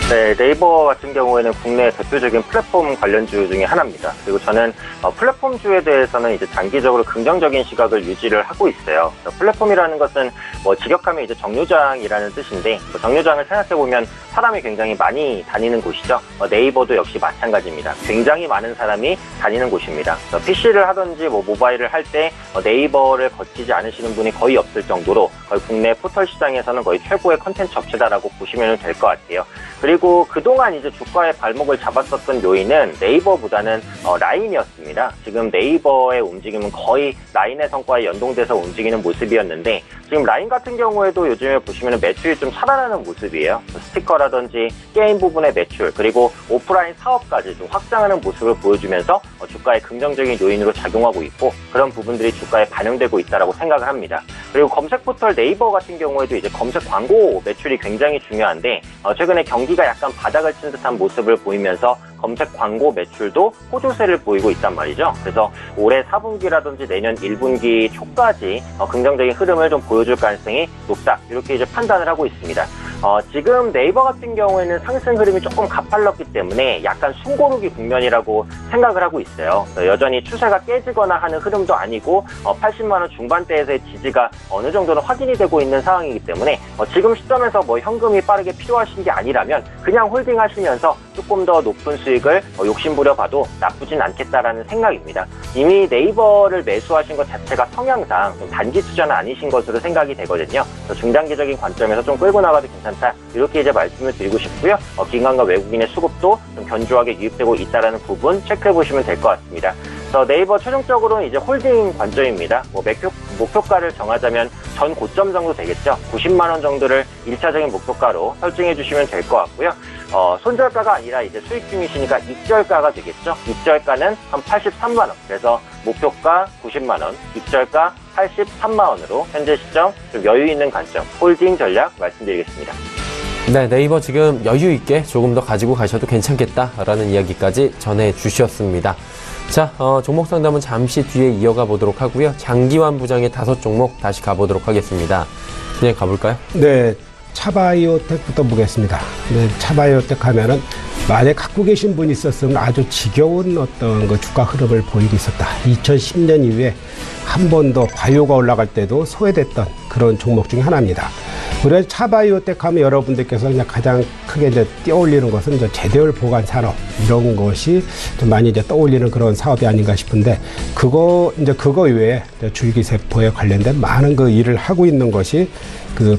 네, 네이버 같은 경우에는 국내 대표적인 플랫폼 관련주 중에 하나입니다. 그리고 저는 플랫폼주에 대해서는 이제 장기적으로 긍정적인 시각을 유지를 하고 있어요. 플랫폼이라는 것은 뭐 직역하면 이제 정류장이라는 뜻인데 정류장을 생각해보면 사람이 굉장히 많이 다니는 곳이죠. 네이버도 역시 마찬가지입니다. 굉장히 많은 사람이 다니는 곳입니다. PC를 하든지 뭐 모바일을 할 때 네이버를 거치지 않으시는 분이 거의 없을 정도로 거의 국내 포털 시장에서는 거의 최고의 컨텐츠 업체다라고 보시면 될 것 같아요. 그리고 그동안 이제 주가의 발목을 잡았었던 요인은 네이버보다는 라인이었습니다. 지금 네이버의 움직임은 거의 라인의 성과에 연동돼서 움직이는 모습이었는데 지금 라인 같은 경우에도 요즘에 보시면 매출이 좀 살아나는 모습이에요. 스티커라든지 게임 부분의 매출 그리고 오프라인 사업까지 좀 확장하는 모습을 보여주면서 주가의 긍정적인 요인으로 작용하고 있고 그런 부분들이 주가에 반영되고 있다라고 생각을 합니다. 그리고 검색 포털 네이버 같은 경우에도 이제 검색 광고 매출이 굉장히 중요한데 최근에 경기가 약간 바닥을 친 듯한 모습을 보이면서 검색 광고 매출도 호조세를 보이고 있단 말이죠. 그래서 올해 4분기라든지 내년 1분기 초까지 긍정적인 흐름을 좀 보여줄 가능성이 높다. 이렇게 이제 판단을 하고 있습니다. 지금 네이버 같은 경우에는 상승 흐름이 조금 가팔랐기 때문에 약간 숨고르기 국면이라고 생각을 하고 있어요. 여전히 추세가 깨지거나 하는 흐름도 아니고 80만 원 중반대에서의 지지가 어느 정도는 확인이 되고 있는 상황이기 때문에 지금 시점에서 뭐 현금이 빠르게 필요하신 게 아니라면 그냥 홀딩 하시면서 조금 더 높은 수익을 욕심부려 봐도 나쁘진 않겠다라는 생각입니다. 이미 네이버를 매수하신 것 자체가 성향상 좀 단기 투자는 아니신 것으로 생각이 되거든요. 중장기적인 관점에서 좀 끌고 나가도 괜찮다. 이렇게 이제 말씀을 드리고 싶고요. 기관과 외국인의 수급도 좀 견조하게 유입되고 있다는 부분 체크해 보시면 될 것 같습니다. 네이버 최종적으로는 이제 홀딩 관점입니다. 목표가를 정하자면 전 고점 정도 되겠죠. 90만 원 정도를 1차적인 목표가로 설정해 주시면 될 것 같고요. 손절가가 아니라 이제 수익 중이시니까 익절가가 되겠죠. 익절가는 한 83만 원. 그래서 목표가 90만 원, 익절가 83만 원으로 현재 시점 좀 여유 있는 관점, 홀딩 전략 말씀드리겠습니다. 네, 네이버 지금 여유 있게 조금 더 가지고 가셔도 괜찮겠다라는 이야기까지 전해주셨습니다. 자, 종목 상담은 잠시 뒤에 이어가 보도록 하고요. 장기환 부장의 5종목 다시 가보도록 하겠습니다. 그냥 가볼까요? 네, 차바이오텍부터 보겠습니다. 네, 차바이오텍 하면은 만약 갖고 계신 분이 있었으면 아주 지겨운 어떤 그 주가 흐름을 보이고 있었다. 2010년 이후에 한 번도 바이오가 올라갈 때도 소외됐던 그런 종목 중에 하나입니다. 그래서 차바이오텍 하면 여러분들께서 그냥 가장 크게 이제 떠올리는 것은 이제 제대열 보관 산업 이런 것이 좀 많이 이제 떠올리는 그런 사업이 아닌가 싶은데 그거 외에 줄기세포에 관련된 많은 그 일을 하고 있는 것이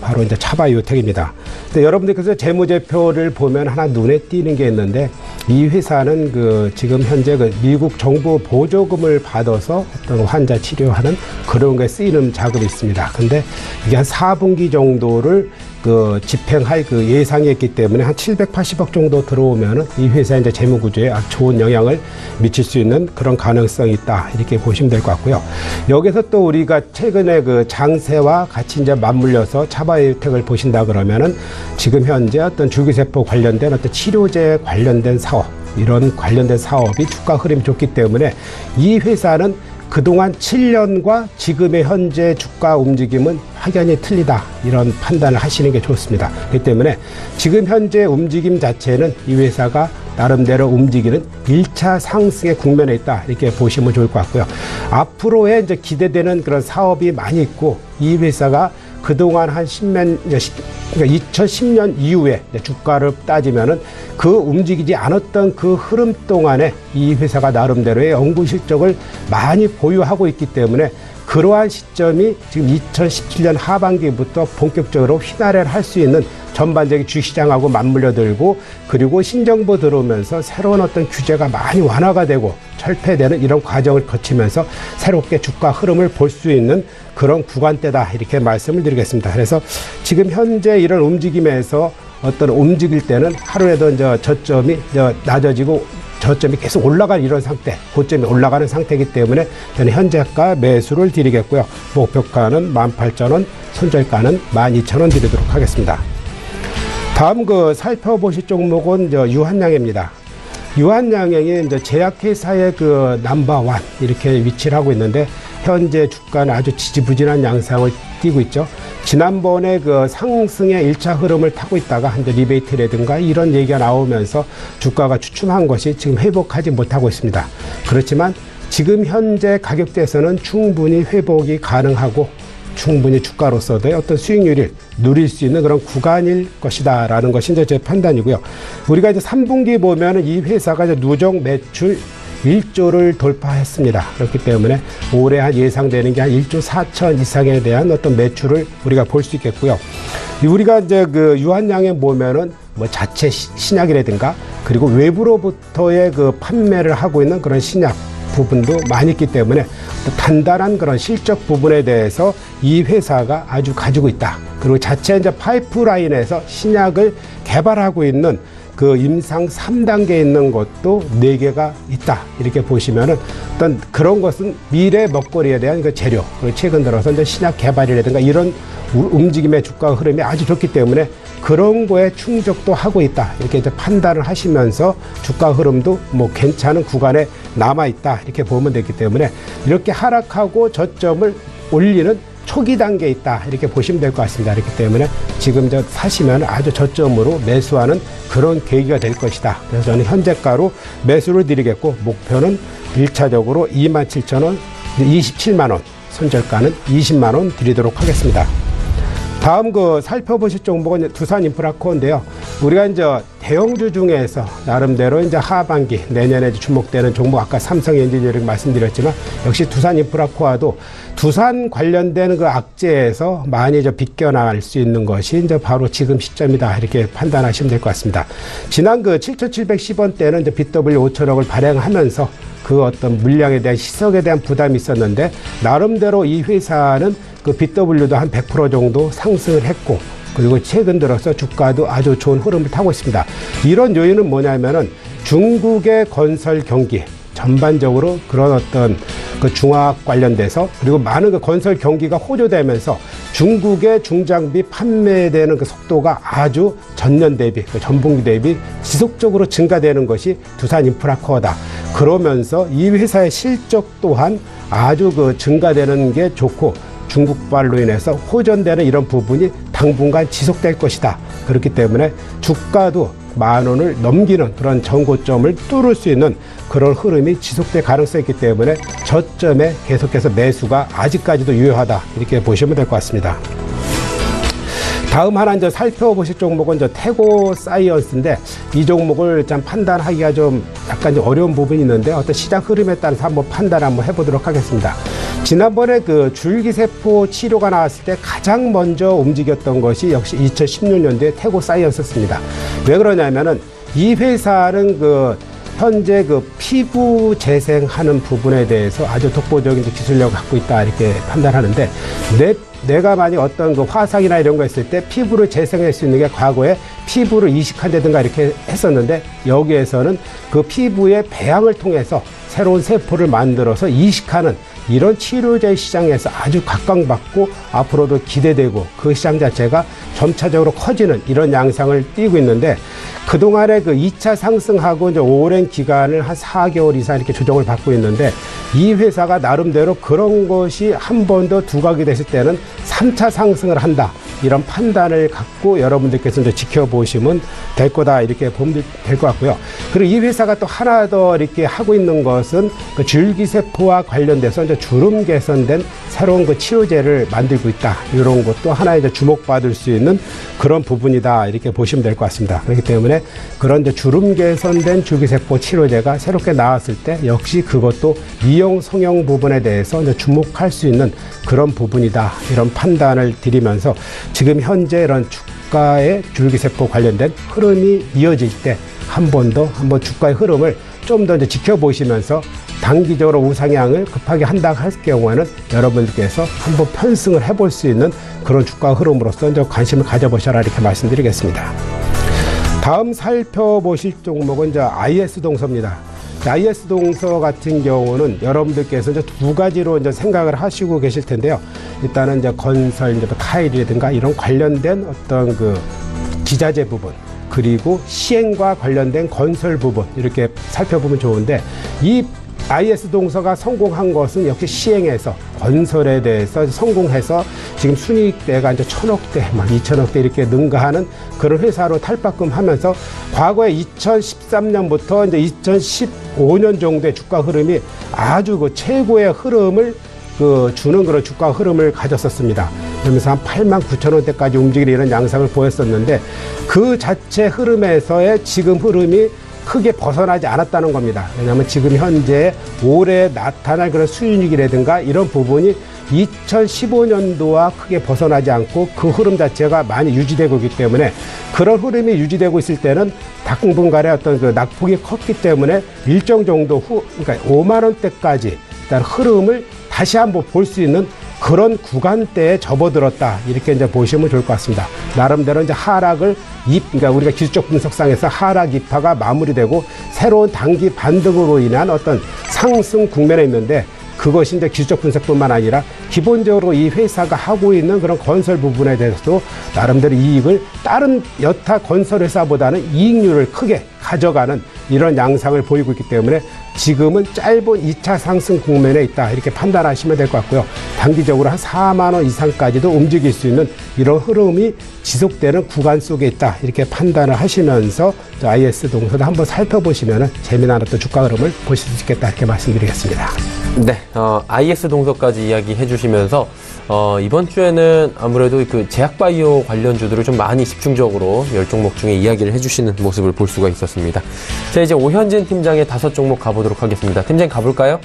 바로 이제 차바이오텍입니다. 근데 여러분들께서 재무제표를 보면 하나 눈에 띄는 게 있는데 이 회사는 지금 현재 미국 정부 보조금을 받아서 어떤 환자 치료하는 그런 거에 쓰이는 자금이 있습니다. 근데 이게 한 4분기 정도를 그 집행할 그 예상이 있기 때문에 한 780억 정도 들어오면은 이 회사의 이제 재무 구조에 아주 좋은 영향을 미칠 수 있는 그런 가능성이 있다. 이렇게 보시면 될 것 같고요. 여기서 또 우리가 최근에 그 장세와 같이 이제 맞물려서 차바의 혜택을 보신다 그러면은 지금 현재 어떤 줄기세포 관련된 어떤 치료제 관련된 사업, 이런 관련된 사업이 주가 흐름이 좋기 때문에 이 회사는 그동안 7년과 지금의 현재 주가 움직임은 확연히 틀리다, 이런 판단을 하시는 게 좋습니다. 그렇기 때문에 지금 현재 움직임 자체는 이 회사가 나름대로 움직이는 1차 상승의 국면에 있다, 이렇게 보시면 좋을 것 같고요. 앞으로의 이제 기대되는 그런 사업이 많이 있고, 이 회사가 그동안 한 10년, 그러니까 2010년 이후에 주가를 따지면은 그 움직이지 않았던 그 흐름 동안에 이 회사가 나름대로의 연구 실적을 많이 보유하고 있기 때문에 그러한 시점이 지금 2017년 하반기부터 본격적으로 휘날을 할 수 있는 전반적인 주시장하고 맞물려들고, 그리고 신정부 들어오면서 새로운 어떤 규제가 많이 완화가 되고 철폐되는 이런 과정을 거치면서 새롭게 주가 흐름을 볼 수 있는 그런 구간대다, 이렇게 말씀을 드리겠습니다. 그래서 지금 현재 이런 움직임에서 어떤 움직일 때는 하루에도 이제 저점이 낮아지고 저점이 계속 올라가는 이런 상태, 고점이 올라가는 상태이기 때문에 저는 현재가 매수를 드리겠고요. 목표가는 18,000원, 손절가는 12,000원 드리도록 하겠습니다. 다음 살펴보실 종목은 유한양입니다. 유한양행이 이제 제약회사의 그 넘버원 이렇게 위치를 하고 있는데, 현재 주가는 아주 지지부진한 양상을 띄고 있죠. 지난번에 그 상승의 1차 흐름을 타고 있다가 한데 리베이트라든가 이런 얘기가 나오면서 주가가 주춤한 것이 지금 회복하지 못하고 있습니다. 그렇지만 지금 현재 가격대에서는 충분히 회복이 가능하고 충분히 주가로서도의 어떤 수익률을 누릴 수 있는 그런 구간일 것이다 라는 것이 이제 제 판단이고요. 우리가 이제 3분기 보면은 이 회사가 이제 누적 매출 1조를 돌파했습니다. 그렇기 때문에 올해 한 예상되는 게 한 1조 4천 이상에 대한 어떤 매출을 우리가 볼 수 있겠고요. 우리가 이제 그 유한양에 보면은 뭐 자체 신약이라든가 그리고 외부로부터의 그 판매를 하고 있는 그런 신약 부분도 많이 있기 때문에 단단한 그런 실적 부분에 대해서 이 회사가 아주 가지고 있다. 그리고 자체 이제 파이프라인에서 신약을 개발하고 있는 그 임상 3단계에 있는 것도 4개가 있다. 이렇게 보시면은 어떤 그런 것은 미래 먹거리에 대한 그 재료, 그리고 최근 들어서 이제 신약 개발이라든가 이런 움직임의 주가 흐름이 아주 좋기 때문에 그런 거에 충족도 하고 있다. 이렇게 이제 판단을 하시면서 주가 흐름도 뭐 괜찮은 구간에 남아 있다. 이렇게 보면 되기 때문에 이렇게 하락하고 저점을 올리는 초기 단계에 있다. 이렇게 보시면 될 것 같습니다. 그렇기 때문에 지금 사시면 아주 저점으로 매수하는 그런 계기가 될 것이다. 그래서 저는 현재가로 매수를 드리겠고, 목표는 1차적으로 27,000원, 27만원, 손절가는 20만원 드리도록 하겠습니다. 다음 살펴보실 종목은 두산인프라코어인데요. 우리가 이제 대형주 중에서 나름대로 이제 하반기 내년에 주목되는 종목, 아까 삼성엔지니어링 말씀드렸지만 역시 두산인프라코어도 두산 관련된 그 악재에서 많이 비껴나갈 수 있는 것이 이제 바로 지금 시점이다. 이렇게 판단하시면 될 것 같습니다. 지난 7,710원 때는 이제 BW 5천억을 발행하면서 그 어떤 물량에 대한 시석에 대한 부담이 있었는데, 나름대로 이 회사는 그 BW도 한 100% 정도 상승을 했고, 그리고 최근 들어서 주가도 아주 좋은 흐름을 타고 있습니다. 이런 요인은 뭐냐면은 중국의 건설 경기, 전반적으로 그런 어떤 그 중화학 관련돼서, 그리고 많은 그 건설 경기가 호조되면서 중국의 중장비 판매되는 그 속도가 아주 전년 대비, 그 전분기 대비 지속적으로 증가되는 것이 두산인프라코어다. 그러면서 이 회사의 실적 또한 아주 그 증가되는 게 좋고, 중국발로 인해서 호전되는 이런 부분이 당분간 지속될 것이다. 그렇기 때문에 주가도 10,000원을 넘기는 그런 전고점을 뚫을 수 있는 그런 흐름이 지속될 가능성이 있기 때문에 저점에 계속해서 매수가 아직까지도 유효하다. 이렇게 보시면 될 것 같습니다. 다음 하나 이제 살펴보실 종목은 태고사이언스인데, 이 종목을 좀 판단하기가 좀 약간 좀 어려운 부분이 있는데, 어떤 시장 흐름에 따라서 한번 판단 한번 해보도록 하겠습니다. 지난번에 그 줄기세포 치료가 나왔을 때 가장 먼저 움직였던 것이 역시 2016년도에 태고사이언스였습니다. 왜 그러냐면은 이 회사는 현재 그 피부 재생하는 부분에 대해서 아주 독보적인 기술력을 갖고 있다 이렇게 판단하는데 내가 만약 어떤 그 화상이나 이런 거 했을 때 피부를 재생할 수 있는 게 과거에 피부를 이식한다든가 이렇게 했었는데 여기에서는 그 피부의 배양을 통해서 새로운 세포를 만들어서 이식하는 이런 치료제 시장에서 아주 각광받고 앞으로도 기대되고 그 시장 자체가 점차적으로 커지는 이런 양상을 띠고 있는데 그동안에 그 2차 상승하고 이제 오랜 기간을 한 4개월 이상 이렇게 조정을 받고 있는데 이 회사가 나름대로 그런 것이 한 번 더 두각이 됐을 때는 3차 상승을 한다. 이런 판단을 갖고 여러분들께서 이제 지켜보시면 될 거다 이렇게 보면 될 것 같고요. 그리고 이 회사가 또 하나 더 이렇게 하고 있는 것은 그 줄기세포와 관련돼서 이제 주름 개선된 새로운 그 치료제를 만들고 있다. 이런 것도 하나의 이제 주목받을 수 있는 그런 부분이다. 이렇게 보시면 될 것 같습니다. 그렇기 때문에 그런 이제 주름 개선된 줄기세포 치료제가 새롭게 나왔을 때 역시 그것도 미용 성형 부분에 대해서 이제 주목할 수 있는 그런 부분이다. 이런 판단을 드리면서 지금 현재 이런 주가의 줄기세포 관련된 흐름이 이어질 때 한 번 주가의 흐름을 좀 더 지켜보시면서 단기적으로 우상향을 급하게 한다 할 경우에는 여러분들께서 한번 편승을 해볼 수 있는 그런 주가 흐름으로서 이제 관심을 가져보셔라 이렇게 말씀드리겠습니다. 다음 살펴보실 종목은 이제 IS 동서입니다. IS 동서 같은 경우는 여러분들께서 이제 두 가지로 이제 생각을 하시고 계실 텐데요. 일단은 이제 건설, 이제 타일이라든가 이런 관련된 어떤 그 기자재 부분, 그리고 시행과 관련된 건설 부분 이렇게 살펴보면 좋은데 이 IS 동서가 성공한 것은 역시 시행에서 건설에 대해서 성공해서 지금 순이익대가 이제 1,000억대, 막 2,000억대 이렇게 능가하는 그런 회사로 탈바꿈하면서 과거에 2013년부터 이제 2015년 정도의 주가 흐름이 아주 그 최고의 흐름을 주는 그런 주가 흐름을 가졌었습니다. 그러면서 한 89,000원대까지 움직이는 이런 양상을 보였었는데 그 자체 흐름에서의 지금 흐름이 크게 벗어나지 않았다는 겁니다. 왜냐하면 지금 현재 올해 나타날 그런 수익이라든가 이런 부분이 2015년도와 크게 벗어나지 않고 그 흐름 자체가 많이 유지되고 있기 때문에 그런 흐름이 유지되고 있을 때는 당분간의 어떤 그 낙폭이 컸기 때문에 일정 정도 그러니까 5만 원대까지 일단 흐름을 다시 한번 볼 수 있는 그런 구간대에 접어들었다. 이렇게 이제 보시면 좋을 것 같습니다. 나름대로 이제 그러니까 우리가 기술적 분석상에서 하락 입하가 마무리되고 새로운 단기 반등으로 인한 어떤 상승 국면에 있는데 그것이 이제 기술적 분석뿐만 아니라 기본적으로 이 회사가 하고 있는 그런 건설 부분에 대해서도 나름대로 이익을 다른 여타 건설 회사보다는 이익률을 크게 가져가는 이런 양상을 보이고 있기 때문에 지금은 짧은 2차 상승 국면에 있다 이렇게 판단하시면 될 것 같고요. 단기적으로 한 4만 원 이상까지도 움직일 수 있는 이런 흐름이 지속되는 구간 속에 있다 이렇게 판단을 하시면서 IS 동서도 한번 살펴보시면 재미난 어떤 주가 흐름을 보실 수 있겠다 이렇게 말씀드리겠습니다. 네, IS 동서까지 이야기해 주시면서 이번 주에는 아무래도 그 제약바이오 관련주들을 좀 많이 집중적으로 10종목 중에 이야기를 해주시는 모습을 볼 수가 있었습니다. 자, 이제 오현진 팀장의 5종목 가보도록 하겠습니다. 팀장 가볼까요?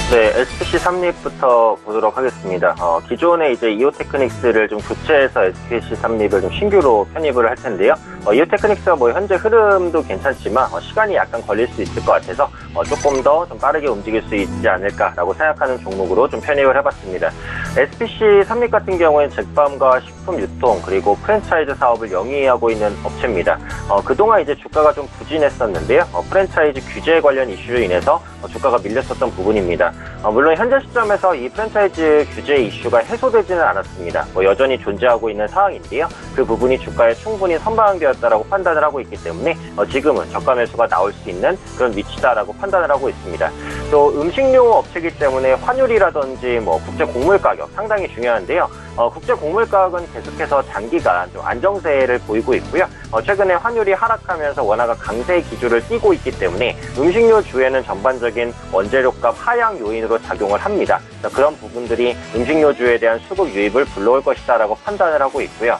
네, SPC 삼립부터 보도록 하겠습니다. 기존에 이제 이오테크닉스를 좀 교체해서 SPC 삼립을 좀 신규로 편입을 할 텐데요. 이오테크닉스가 뭐 현재 흐름도 괜찮지만 시간이 약간 걸릴 수 있을 것 같아서 조금 더 좀 빠르게 움직일 수 있지 않을까라고 생각하는 종목으로 좀 편입을 해봤습니다. SPC 삼립 같은 경우에는 제빵과 식품 유통 그리고 프랜차이즈 사업을 영위하고 있는 업체입니다. 그동안 이제 주가가 좀 부진했었는데요. 프랜차이즈 규제 관련 이슈로 인해서 주가가 밀렸었던 부분입니다. 물론 현재 시점에서 이 프랜차이즈 규제 이슈가 해소되지는 않았습니다. 여전히 존재하고 있는 상황인데요. 그 부분이 주가에 충분히 선방되었다라고 판단을 하고 있기 때문에 지금은 저가 매수가 나올 수 있는 그런 위치다라고 판단을 하고 있습니다. 또 음식료 업체이기 때문에 환율이라든지 국제 곡물 가격 상당히 중요한데요. 국제 곡물 가격은 계속해서 장기간 좀 안정세를 보이고 있고요. 최근에 환율이 하락하면서 원화가 강세 기조를 띠고 있기 때문에 음식료 주에는 전반적인 원재료값 하향 요인으로 작용을 합니다. 그런 부분들이 음식료주에 대한 수급 유입을 불러올 것이다라고 판단을 하고 있고요.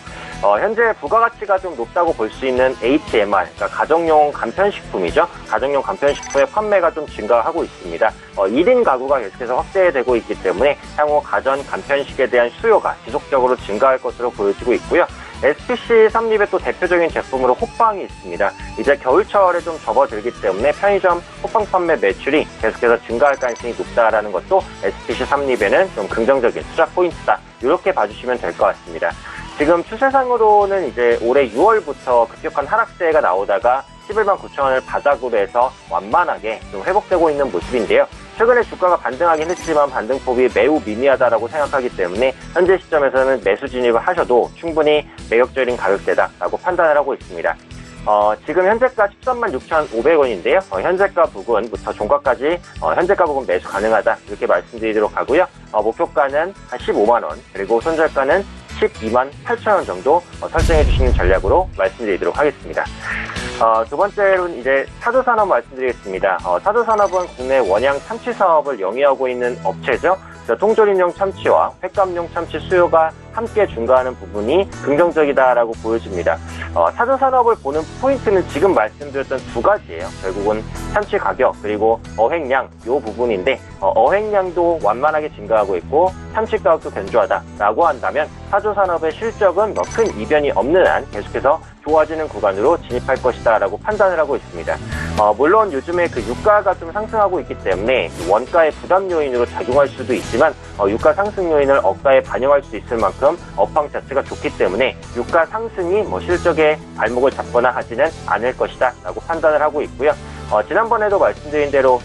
현재 부가가치가 좀 높다고 볼 수 있는 HMR, 그러니까 가정용 간편식품이죠. 가정용 간편식품의 판매가 좀 증가하고 있습니다. 1인 가구가 계속해서 확대되고 있기 때문에 향후 가전 간편식에 대한 수요가 지속적으로 증가할 것으로 보여지고 있고요. SPC 삼립의 또 대표적인 제품으로 호빵이 있습니다. 이제 겨울철에 좀 접어들기 때문에 편의점 호빵 판매 매출이 계속해서 증가할 가능성이 높다라는 것도 SPC 삼립에는 좀 긍정적인 투자 포인트다. 이렇게 봐주시면 될 것 같습니다. 지금 추세상으로는 이제 올해 6월부터 급격한 하락세가 나오다가 11만 9천 원을 바닥으로 해서 완만하게 좀 회복되고 있는 모습인데요. 최근에 주가가 반등하긴 했지만 반등폭이 매우 미미하다라고 생각하기 때문에 현재 시점에서는 매수 진입을 하셔도 충분히 매력적인 가격대다라고 판단을 하고 있습니다. 지금 현재가 13만 6,500원인데요. 현재가 부근부터 종가까지 현재가 부근 매수 가능하다 이렇게 말씀드리도록 하고요. 목표가는 한 15만 원 그리고 손절가는 12만 8천 원 정도 설정해 주시는 전략으로 말씀드리도록 하겠습니다. 두 번째로는 이제 사조산업 말씀드리겠습니다. 사조산업은 국내 원양 참치 사업을 영위하고 있는 업체죠. 통조림용 참치와 횟감용 참치 수요가 함께 증가하는 부분이 긍정적이다라고 보여집니다. 사조산업을 보는 포인트는 지금 말씀드렸던 두 가지예요. 결국은 참치 가격 그리고 어획량 이 부분인데 어획량도 완만하게 증가하고 있고 참치 가격도 견조하다라고 한다면 사조산업의 실적은 큰 이변이 없는 한 계속해서 좋아지는 구간으로 진입할 것이다 라고 판단을 하고 있습니다. 물론 요즘에 그 유가가 좀 상승하고 있기 때문에 원가의 부담 요인으로 작용할 수도 있지만 유가 상승 요인을 억가에 반영할 수 있을 만큼 업황 자체가 좋기 때문에 유가 상승이 실적에 발목을 잡거나 하지는 않을 것이다 라고 판단을 하고 있고요. 지난번에도 말씀드린 대로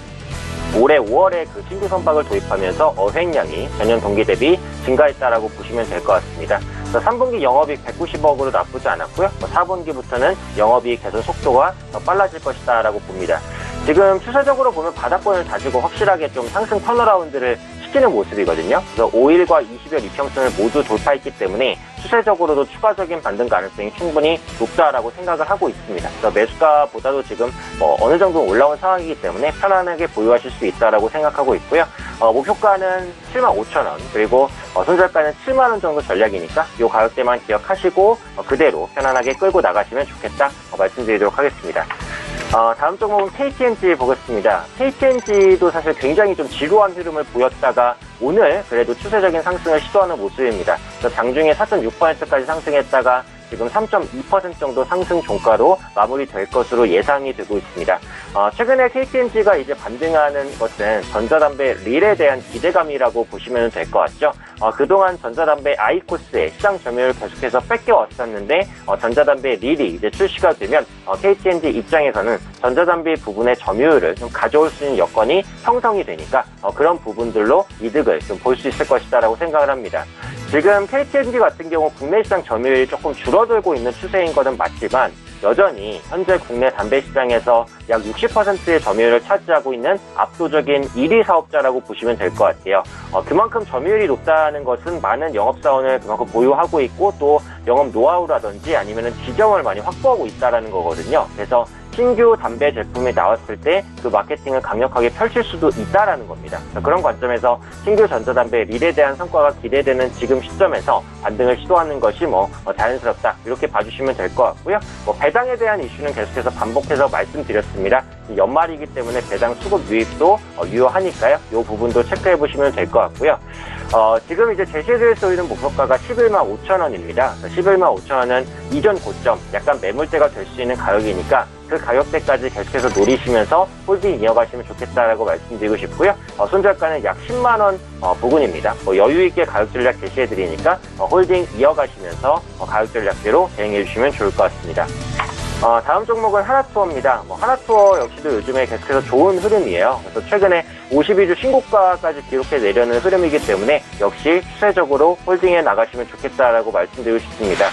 올해 5월에 그 신규 선박을 도입하면서 어획량이 전년 동기 대비 증가했다라고 보시면 될 것 같습니다. 3분기 영업이익 190억으로 나쁘지 않았고요. 4분기부터는 영업이익 개선 속도가 더 빨라질 것이다라고 봅니다. 지금 추세적으로 보면 바닥권을 다지고 확실하게 좀 상승 턴어라운드를 시키는 모습이거든요. 그래서 5일과 20일 이평선을 모두 돌파했기 때문에 추세적으로도 추가적인 반등 가능성이 충분히 높다라고 생각을 하고 있습니다. 그래서 매수가보다도 지금 어느 정도 올라온 상황이기 때문에 편안하게 보유하실 수 있다라고 생각하고 있고요. 목표가는 75,000원 그리고 손절가는 7만원 정도 전략이니까 이 가격대만 기억하시고 그대로 편안하게 끌고 나가시면 좋겠다 말씀드리도록 하겠습니다. 다음 종목은 KTNG 보겠습니다. KTNG도 사실 굉장히 좀 지루한 흐름을 보였다가 오늘 그래도 추세적인 상승을 시도하는 모습입니다. 장중에 4.6%까지 상승했다가 지금 3.2% 정도 상승 종가로 마무리될 것으로 예상이 되고 있습니다. 최근에 KTNG가 이제 반등하는 것은 전자담배 릴에 대한 기대감이라고 보시면 될 것 같죠. 그동안 전자담배 아이코스의 시장 점유율을 계속해서 뺏겨왔었는데 전자담배 릴이 이제 출시가 되면 KTNG 입장에서는 전자담배 부분의 점유율을 좀 가져올 수 있는 여건이 형성이 되니까 그런 부분들로 이득을 좀 볼 수 있을 것이다라고 생각을 합니다. 지금 KTNG 같은 경우 국내 시장 점유율이 조금 줄어들고 있는 추세인 것은 맞지만 여전히 현재 국내 담배 시장에서 약 60%의 점유율을 차지하고 있는 압도적인 1위 사업자라고 보시면 될 것 같아요. 그만큼 점유율이 높다는 것은 많은 영업사원을 그만큼 보유하고 있고 또 영업 노하우라든지 아니면 지점을 많이 확보하고 있다는 거거든요. 그래서 신규 담배 제품이 나왔을 때 그 마케팅을 강력하게 펼칠 수도 있다라는 겁니다. 그런 관점에서 신규 전자담배 릴에 대한 성과가 기대되는 지금 시점에서 반등을 시도하는 것이 자연스럽다 이렇게 봐주시면 될 것 같고요. 배당에 대한 이슈는 계속해서 반복해서 말씀드렸습니다. 연말이기 때문에 배당 수급 유입도 유효하니까요. 이 부분도 체크해 보시면 될 것 같고요. 지금 이제 제시해드릴 수 있는 목표가가 11만 5천 원입니다. 11만 5천 원은 이전 고점, 약간 매물대가 될 수 있는 가격이니까 그 가격대까지 계속해서 노리시면서 홀딩 이어가시면 좋겠다라고 말씀드리고 싶고요. 손절가는 약 10만 원 부근입니다. 여유 있게 가격 전략 제시해드리니까 홀딩 이어가시면서 가격 전략대로 대응해 주시면 좋을 것 같습니다. 다음 종목은 하나투어입니다. 하나투어 역시도 요즘에 계속해서 좋은 흐름이에요. 그래서 최근에 52주 신고가까지 기록해 내려는 흐름이기 때문에 역시 추세적으로 홀딩해 나가시면 좋겠다라고 말씀드리고 싶습니다.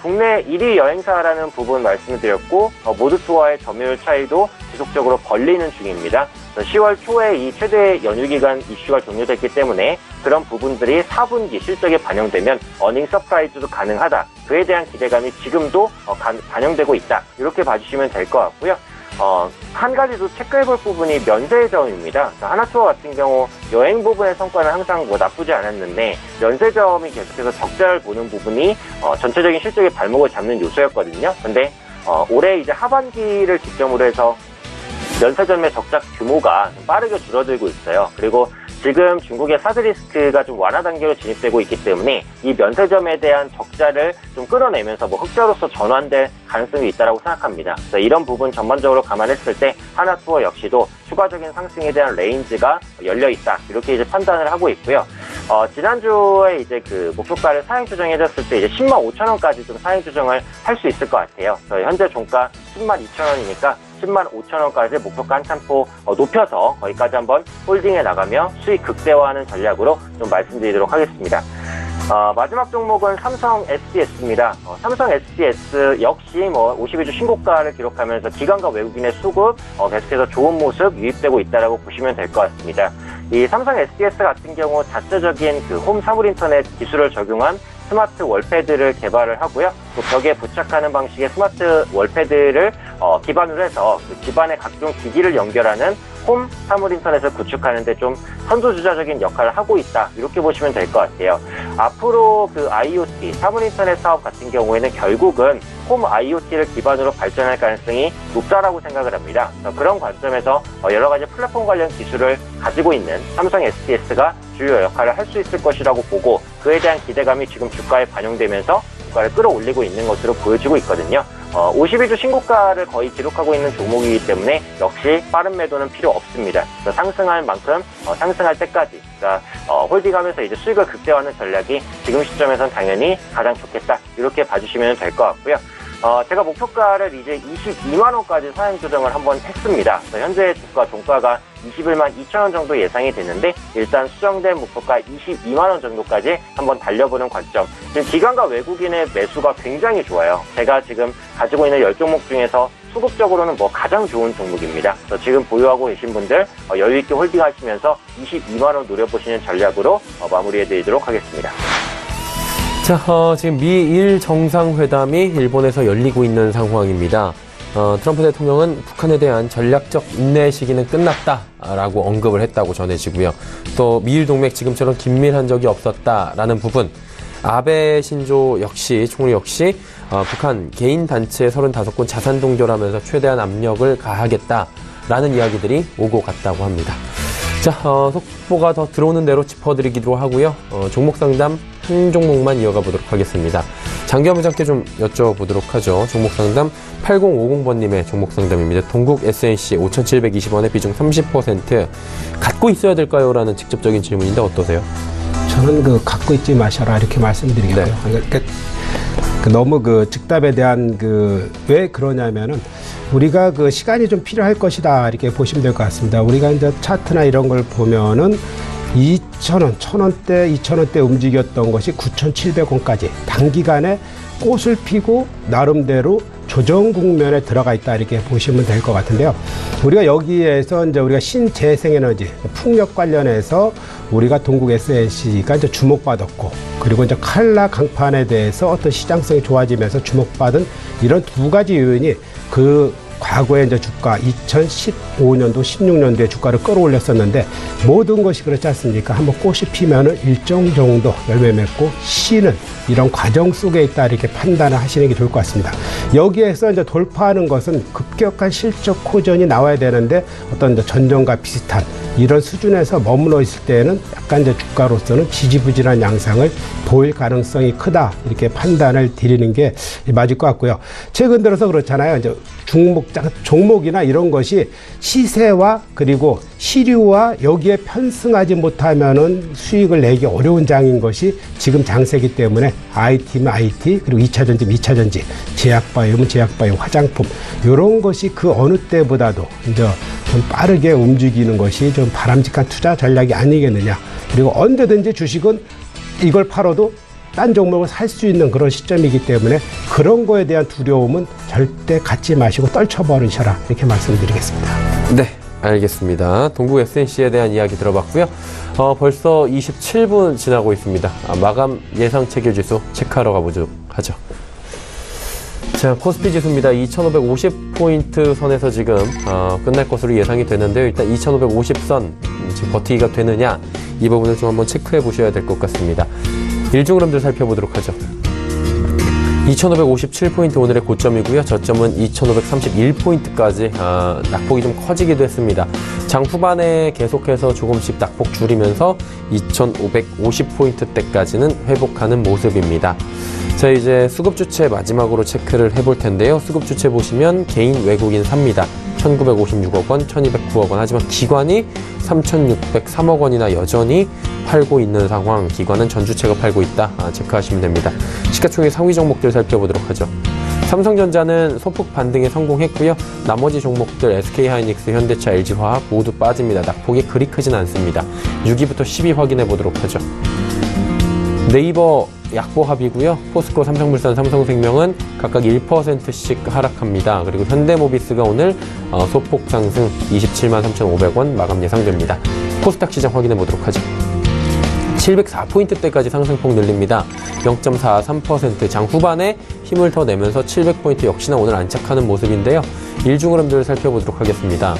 국내 1위 여행사라는 부분 말씀을 드렸고 모두투어의 점유율 차이도 지속적으로 벌리는 중입니다. 10월 초에 이 최대 연휴기간 이슈가 종료됐기 때문에 그런 부분들이 4분기 실적에 반영되면 어닝 서프라이즈도 가능하다. 그에 대한 기대감이 지금도 반영되고 있다. 이렇게 봐주시면 될 것 같고요. 한 가지 더 체크해볼 부분이 면세점입니다. 하나투어 같은 경우 여행 부분의 성과는 항상 나쁘지 않았는데 면세점이 계속해서 적자를 보는 부분이 전체적인 실적의 발목을 잡는 요소였거든요. 근데 올해 이제 하반기를 기점으로 해서 면세점의 적자 규모가 좀 빠르게 줄어들고 있어요. 그리고 지금 중국의 사드 리스크가 좀 완화 단계로 진입되고 있기 때문에 이 면세점에 대한 적자를 좀 끌어내면서 뭐 흑자로서 전환될 가능성이 있다고 생각합니다. 그래서 이런 부분 전반적으로 감안했을 때 하나투어 역시도 추가적인 상승에 대한 레인지가 열려 있다, 이렇게 이제 판단을 하고 있고요. 지난주에 이제 그 목표가를 상향 조정해줬을 때 이제 105,000원까지 좀 상향 조정을 할 수 있을 것 같아요. 현재 종가 102,000원이니까 105,000원까지 목표가 한 템포 높여서 거기까지 한번 홀딩해 나가며 수익 극대화하는 전략으로 좀 말씀드리도록 하겠습니다. 마지막 종목은 삼성 SDS입니다. 삼성 SDS 역시 뭐 52주 신고가를 기록하면서 기관과 외국인의 수급 계속해서 좋은 모습 유입되고 있다라고 보시면 될 것 같습니다. 이 삼성 SDS 같은 경우 자체적인 그 홈 사물 인터넷 기술을 적용한 스마트 월패드를 개발을 하고요. 또 벽에 부착하는 방식의 스마트 월패드를 기반으로 해서 그 집안의 각종 기기를 연결하는 홈 사물 인터넷을 구축하는데 좀 선두주자적인 역할을 하고 있다, 이렇게 보시면 될 것 같아요. 앞으로 그 IoT 사물 인터넷 사업 같은 경우에는 결국은 홈 IoT를 기반으로 발전할 가능성이 높다라고 생각을 합니다. 그런 관점에서 여러 가지 플랫폼 관련 기술을 가지고 있는 삼성 SDS가 주요 역할을 할 수 있을 것이라고 보고, 그에 대한 기대감이 지금 주가에 반영되면서 주가를 끌어올리고 있는 것으로 보여지고 있거든요. 52주 신고가를 거의 기록하고 있는 종목이기 때문에 역시 빠른 매도는 필요 없습니다. 상승할 만큼 상승할 때까지, 그러니까 홀딩하면서 이제 수익을 극대화하는 전략이 지금 시점에선 당연히 가장 좋겠다, 이렇게 봐주시면 될 것 같고요. 제가 목표가를 이제 22만원까지 상향 조정을 한번 했습니다. 현재 주가 종가가 21만 2천원 정도 예상이 되는데, 일단 수정된 목표가 22만원 정도까지 한번 달려보는 관점. 지금 기관과 외국인의 매수가 굉장히 좋아요. 제가 지금 가지고 있는 10종목 중에서 수급적으로는 뭐 가장 좋은 종목입니다. 그래서 지금 보유하고 계신 분들 여유있게 홀딩하시면서 22만원 노려보시는 전략으로 마무리해드리도록 하겠습니다. 자, 지금 미일 정상회담이 일본에서 열리고 있는 상황입니다. 트럼프 대통령은 북한에 대한 전략적 인내 시기는 끝났다라고 언급을 했다고 전해지고요. 또 미일 동맹 지금처럼 긴밀한 적이 없었다라는 부분, 아베 신조 총리 역시 북한 개인 단체 35건 자산 동결하면서 최대한 압력을 가하겠다라는 이야기들이 오고 갔다고 합니다. 자, 속보가 더 들어오는 대로 짚어드리기로 하고요. 종목 상담 한 종목만 이어가 보도록 하겠습니다. 장기화부장께 좀 여쭤보도록 하죠. 종목 상담 8050번님의 종목 상담입니다. 동국 SNC 5,720원에 비중 30% 갖고 있어야 될까요? 라는 직접적인 질문인데 어떠세요? 저는 갖고 있지 마셔라, 이렇게 말씀드리겠고요. 네. 그러니까 너무 즉답에 대한 왜 그러냐면은 우리가 시간이 좀 필요할 것이다, 이렇게 보시면 될 것 같습니다. 우리가 이제 차트나 이런 걸 보면은 2,000원, 1,000원대, 2,000원대 움직였던 것이 9,700원까지 단기간에 꽃을 피고 나름대로 조정 국면에 들어가 있다, 이렇게 보시면 될 것 같은데요. 우리가 여기에서 이제 우리가 신재생에너지, 풍력 관련해서 우리가 동국 SNC가 이제 주목받았고, 그리고 이제 칼라 강판에 대해서 어떤 시장성이 좋아지면서 주목받은 이런 두 가지 요인이 과거에 이제 주가 2015년도, 16년도에 주가를 끌어올렸었는데, 모든 것이 그렇지 않습니까? 한번 꽃이 피면은 일정 정도 열매 맺고 쉬는 이런 과정 속에 있다, 이렇게 판단을 하시는 게 좋을 것 같습니다. 여기에서 이제 돌파하는 것은 급격한 실적 호전이 나와야 되는데, 어떤 이제 전전과 비슷한 이런 수준에서 머물러 있을 때에는 약간 이제 주가로서는 지지부진한 양상을 보일 가능성이 크다, 이렇게 판단을 드리는 게 맞을 것 같고요. 최근 들어서 그렇잖아요. 이제 종목이나 이런 것이 시세와 그리고 시류와 여기에 편승하지 못하면은 수익을 내기 어려운 장인 것이 지금 장세기 때문에 IT면 IT, 그리고 2차전지, 2차전지, 제약바이오면 제약바이오, 화장품, 이런 것이 그 어느 때보다도 이제 좀 빠르게 움직이는 것이 좀 바람직한 투자 전략이 아니겠느냐. 그리고 언제든지 주식은 이걸 팔아도 딴 종목을 살 수 있는 그런 시점이기 때문에 그런 거에 대한 두려움은 절대 갖지 마시고 떨쳐버리셔라, 이렇게 말씀드리겠습니다. 네, 알겠습니다. 동국 SNC에 대한 이야기 들어봤고요. 벌써 27분 지나고 있습니다. 마감 예상 체결지수 체크하러 가보도록 하죠. 자, 코스피 지수입니다. 2,550포인트 선에서 지금 끝날 것으로 예상이 되는데요. 일단 2,550선 지금 버티기가 되느냐, 이 부분을 좀 한번 체크해 보셔야 될 것 같습니다. 일중 흐름들 살펴보도록 하죠. 2,557포인트 오늘의 고점이고요. 저점은 2,531포인트까지 낙폭이 좀 커지기도 했습니다. 장 후반에 계속해서 조금씩 낙폭 줄이면서 2,550포인트대까지는 회복하는 모습입니다. 자, 이제 수급주체 마지막으로 체크를 해볼 텐데요. 수급주체 보시면 개인 외국인 삽니다. 1,956억 원, 1,209억 원. 하지만 기관이 3,603억 원이나 여전히 팔고 있는 상황. 기관은 전주체가 팔고 있다. 체크하시면 됩니다. 시가총액 상위 종목들 살펴보도록 하죠. 삼성전자는 소폭 반등에 성공했고요. 나머지 종목들 SK하이닉스, 현대차, LG화학 모두 빠집니다. 낙폭이 그리 크진 않습니다. 6위부터 10위 확인해 보도록 하죠. 네이버 약보합이고요. 포스코, 삼성물산, 삼성생명은 각각 1%씩 하락합니다. 그리고 현대모비스가 오늘 소폭 상승 27만 3,500원 마감 예상됩니다. 코스닥 시장 확인해 보도록 하죠. 704포인트대까지 상승폭 늘립니다. 0.43%. 장 후반에 힘을 더 내면서 700포인트 역시나 오늘 안착하는 모습인데요. 일중흐름들을 살펴보도록 하겠습니다.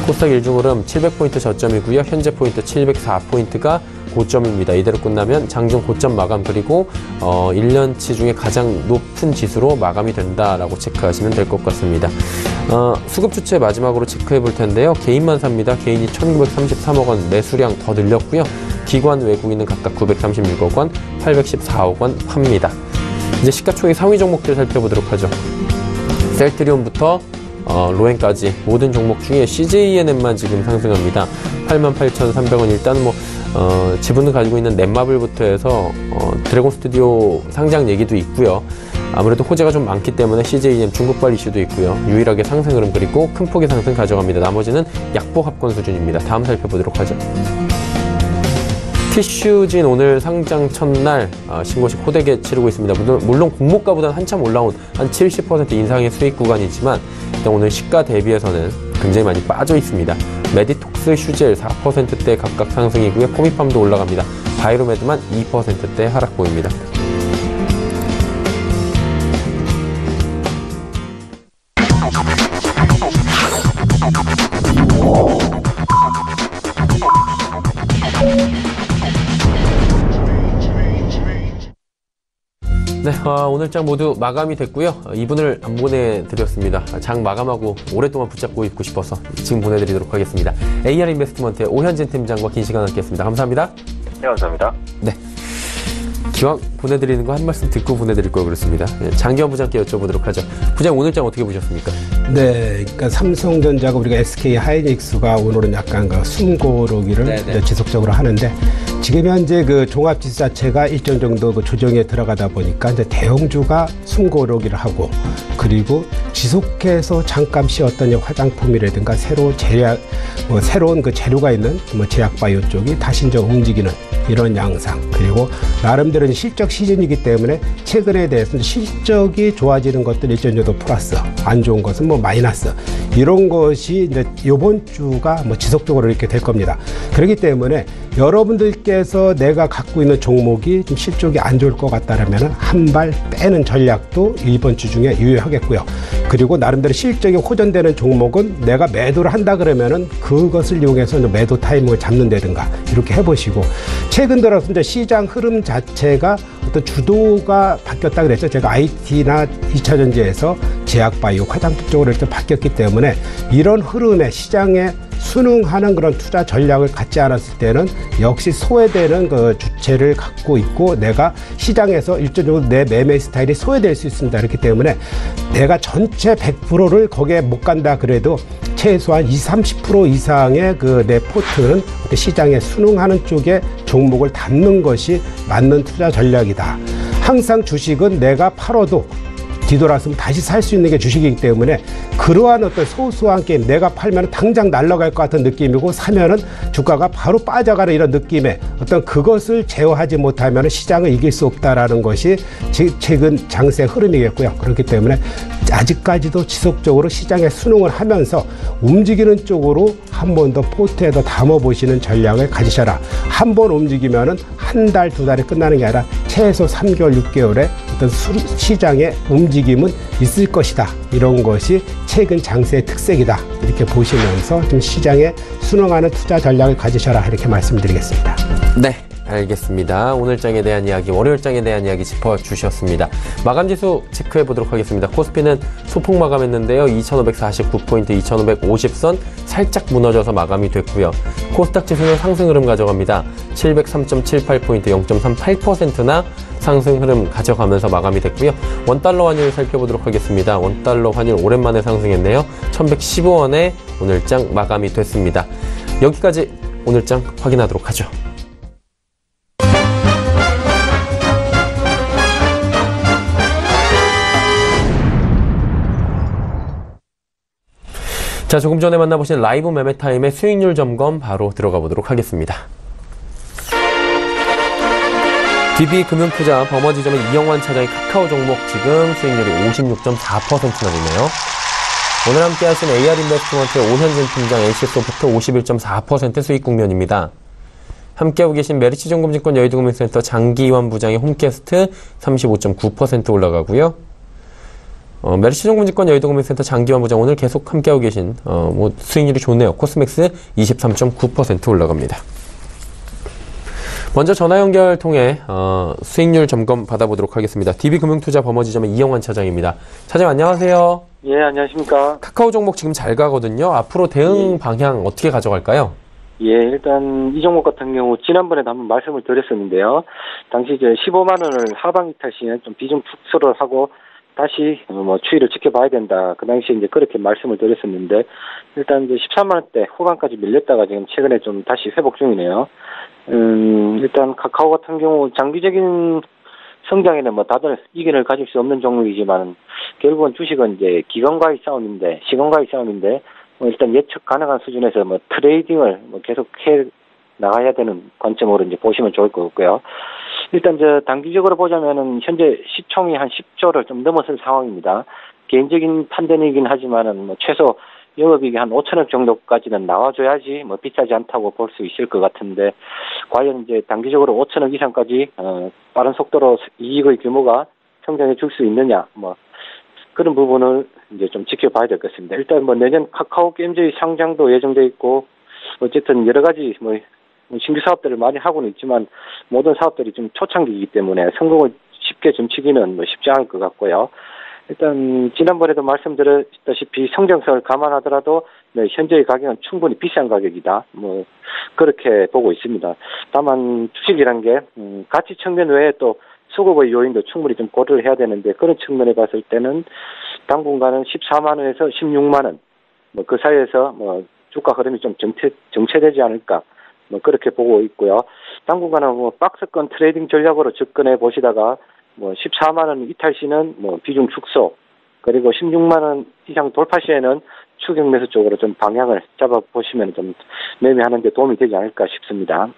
코스닥 일중흐름 700포인트 저점이고요. 현재 포인트 704포인트가 고점입니다. 이대로 끝나면 장중 고점 마감 그리고 1년치 중에 가장 높은 지수로 마감이 된다라고 체크하시면 될 것 같습니다. 수급 주체 마지막으로 체크해 볼 텐데요. 개인만 삽니다. 개인이 1,933억 원 매수량 더 늘렸고요. 기관 외국인은 각각 936억 원, 814억 원 팝니다. 이제 시가총액 상위 종목들 살펴보도록 하죠. 셀트리온부터 로엔까지 모든 종목 중에 CJENM만 지금 상승합니다. 88,300원. 일단은 지분을 가지고 있는 넷마블부터 해서 드래곤 스튜디오 상장 얘기도 있고요. 아무래도 호재가 좀 많기 때문에 CJEM 중국발 이슈도 있고요. 유일하게 상승 흐름 그리고 큰 폭의 상승 가져갑니다. 나머지는 약보 합권 수준입니다. 다음 살펴보도록 하죠. 티슈진 오늘 상장 첫날 신고식 호되게 치르고 있습니다. 물론 공모가보다는 한참 올라온 한 70% 인상의 수익 구간이지만 일단 오늘 시가 대비해서는 굉장히 많이 빠져 있습니다. 메디톡스, 슈젤 4%대 각각 상승이고요. 포미팜도 올라갑니다. 바이로메드만 2%대 하락 보입니다. 네, 오늘 장 모두 마감이 됐고요. 이분을 안 보내드렸습니다. 장 마감하고 오랫동안 붙잡고 있고 싶어서 지금 보내드리도록 하겠습니다. AR 인베스트먼트의 오현진 팀장과 긴 시간 함께했습니다. 감사합니다. 네, 감사합니다. 네. 기왕 보내드리는 거 한 말씀 듣고 보내드릴 걸 그렇습니다. 네, 장기환 부장께 여쭤보도록 하죠. 부장 오늘 장 어떻게 보셨습니까? 네, 그러니까 삼성전자가 우리가 SK하이닉스가 오늘은 약간 숨고르기를 지속적으로 하는데 지금 현재 그 종합지수 자체가 일정 정도 그 조정에 들어가다 보니까 이제 대형주가 숨고르기를 하고 그리고 지속해서 잠깐 쉬었던 화장품이라든가 새로운 그 재료가 있는 제약바이오 쪽이 다시 이제 움직이는 이런 양상 그리고 나름대로 실적 시즌이기 때문에 최근에 대해서는 실적이 좋아지는 것들 일정 정도 플러스 안 좋은 것은 마이너스 이런 것이 이제 이번 주가 지속적으로 이렇게 될 겁니다. 그렇기 때문에 여러분들께서 내가 갖고 있는 종목이 좀 실적이 안 좋을 것 같다라면 한 발 빼는 전략도 이번 주 중에 유효하겠고요. 그리고 나름대로 실적이 호전되는 종목은 내가 매도를 한다 그러면은 그것을 이용해서 매도 타이밍을 잡는다든가 이렇게 해보시고 최근 들어서 이제 시장 흐름 자체가 어떤 주도가 바뀌었다 그랬죠. 제가 IT나 2차전지에서 제약바이오, 화장품 쪽으로 이렇게 바뀌었기 때문에 이런 흐름에 시장에 순응하는 그런 투자 전략을 갖지 않았을 때는 역시 소외되는 그 주체를 갖고 있고 내가 시장에서 일정적으로 내 매매 스타일이 소외될 수 있습니다. 그렇기 때문에 내가 전체 100%를 거기에 못 간다 그래도 최소한 20-30% 이상의 그 내 포트는 시장에 순응하는 쪽에 종목을 담는 것이 맞는 투자 전략이다. 항상 주식은 내가 팔아도 뒤돌아서면 다시 살 수 있는 게 주식이기 때문에 그러한 어떤 소소한 게임 내가 팔면 당장 날아갈 것 같은 느낌이고 사면은 주가가 바로 빠져가는 이런 느낌의 어떤 그것을 제어하지 못하면 시장을 이길 수 없다라는 것이 최근 장세 흐름이겠고요. 그렇기 때문에 아직까지도 지속적으로 시장에 순응을 하면서 움직이는 쪽으로 한 번 더 포트에 더 담아보시는 전략을 가지셔라. 한 번 움직이면은 한 달, 두 달에 끝나는 게 아니라 최소 3개월, 6개월의 어떤 시장의 움직임은 있을 것이다. 이런 것이 최근 장세의 특색이다. 이렇게 보시면서 좀 시장에 순응하는 투자 전략을 가지셔라. 이렇게 말씀드리겠습니다. 네. 알겠습니다. 오늘장에 대한 이야기, 월요일장에 대한 이야기 짚어주셨습니다. 마감지수 체크해 보도록 하겠습니다. 코스피는 소폭 마감했는데요. 2549포인트, 2550선 살짝 무너져서 마감이 됐고요. 코스닥 지수는 상승 흐름 가져갑니다. 703.78포인트, 0.38%나 상승 흐름 가져가면서 마감이 됐고요. 원달러 환율 살펴보도록 하겠습니다. 원달러 환율 오랜만에 상승했네요. 1115원에 오늘장 마감이 됐습니다. 여기까지 오늘장 확인하도록 하죠. 자, 조금 전에 만나보신 라이브 매매타임의 수익률 점검 바로 들어가 보도록 하겠습니다. DB금융투자 버머지점의 이영환 차장의 카카오 종목 지금 수익률이 56.4%나 되네요. 오늘 함께 하신 AR인베스트먼트의 오현진 팀장 NC소프트 51.4% 수익 국면입니다. 함께하고 계신 메리츠증권증권 여의도금융센터 장기환 부장의 홈캐스트 35.9% 올라가고요. 메리츠증권증권 여의도금융센터 장기환 부장 오늘 계속 함께하고 계신 수익률이 좋네요. 코스맥스 23.9% 올라갑니다. 먼저 전화 연결 통해 수익률 점검 받아보도록 하겠습니다. DB금융투자 버머지점의 이영환 차장입니다. 차장님 안녕하세요. 예, 안녕하십니까. 카카오 종목 지금 잘 가거든요. 앞으로 대응 방향 어떻게 가져갈까요? 예, 일단 이 종목 같은 경우 지난번에도 한번 말씀을 드렸었는데요. 당시 이제 15만 원을 하방 이탈 시에 좀 비중 축소를 하고 다시 추이를 지켜봐야 된다. 그 당시에 이제 그렇게 말씀을 드렸었는데 일단 이제 13만 원대 후반까지 밀렸다가 지금 최근에 좀 다시 회복 중이네요. 일단 카카오 같은 경우 장기적인 성장에는 다들 이견을 가질 수 없는 종목이지만 결국은 주식은 이제 기관과의 싸움인데 시간과의 싸움인데 일단 예측 가능한 수준에서 트레이딩을 계속 해 나가야 되는 관점으로 이제 보시면 좋을 것 같고요. 일단 단기적으로 보자면은 현재 시총이 한 10조를 좀 넘어선 상황입니다. 개인적인 판단이긴 하지만은 최소 영업이익이 한 5천억 정도까지는 나와줘야지 비싸지 않다고 볼 수 있을 것 같은데 과연 이제 단기적으로 5천억 이상까지 빠른 속도로 이익의 규모가 성장해 줄 수 있느냐 그런 부분을 이제 좀 지켜봐야 될 것 같습니다. 일단 내년 카카오 게임즈의 상장도 예정돼 있고 어쨌든 여러 가지 신규 사업들을 많이 하고는 있지만 모든 사업들이 좀 초창기이기 때문에 성공을 쉽게 점치기는 쉽지 않을 것 같고요. 일단 지난번에도 말씀드렸다시피 성장성을 감안하더라도 현재의 가격은 충분히 비싼 가격이다. 그렇게 보고 있습니다. 다만 주식이란 게 가치 측면 외에 또 수급의 요인도 충분히 좀 고려를 해야 되는데 그런 측면에 봤을 때는 당분간은 14만 원에서 16만 원 그 사이에서 주가 흐름이 좀 정체되지 않을까 그렇게 보고 있고요. 당분간은 박스권 트레이딩 전략으로 접근해 보시다가 14만 원 이탈 시는 비중 축소 그리고 16만 원 이상 돌파 시에는 추격 매수 쪽으로 좀 방향을 잡아보시면 좀 매매하는 데 도움이 되지 않을까 싶습니다.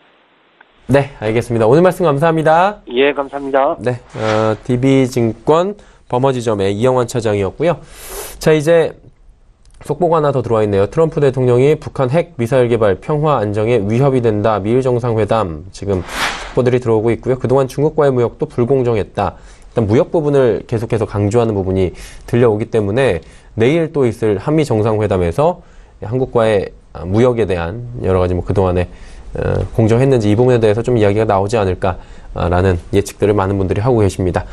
네, 알겠습니다. 오늘 말씀 감사합니다. 예, 감사합니다. 네, DB증권 버머지점의 이영환 차장이었고요. 자, 이제 속보가 하나 더 들어와 있네요. 트럼프 대통령이 북한 핵 미사일 개발 평화 안정에 위협이 된다. 미일 정상회담 지금 속보들이 들어오고 있고요. 그동안 중국과의 무역도 불공정했다. 일단 무역 부분을 계속해서 강조하는 부분이 들려오기 때문에 내일 또 있을 한미 정상회담에서 한국과의 무역에 대한 여러 가지 그동안에 공정했는지 이 부분에 대해서 좀 이야기가 나오지 않을까라는 예측들을 많은 분들이 하고 계십니다.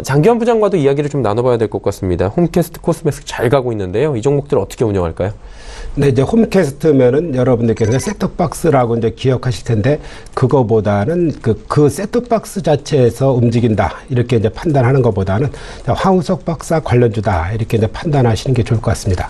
장기환 부장과도 이야기를 좀 나눠봐야 될 것 같습니다. 홈캐스트 코스맥스 잘 가고 있는데요. 이 종목들 어떻게 운영할까요? 네, 이제 홈캐스트면은 여러분들께서 셋톱박스라고 이제 기억하실 텐데 그거보다는 그 셋톱박스 자체에서 움직인다 이렇게 이제 판단하는 것보다는 황우석 박사 관련주다 이렇게 이제 판단하시는 게 좋을 것 같습니다.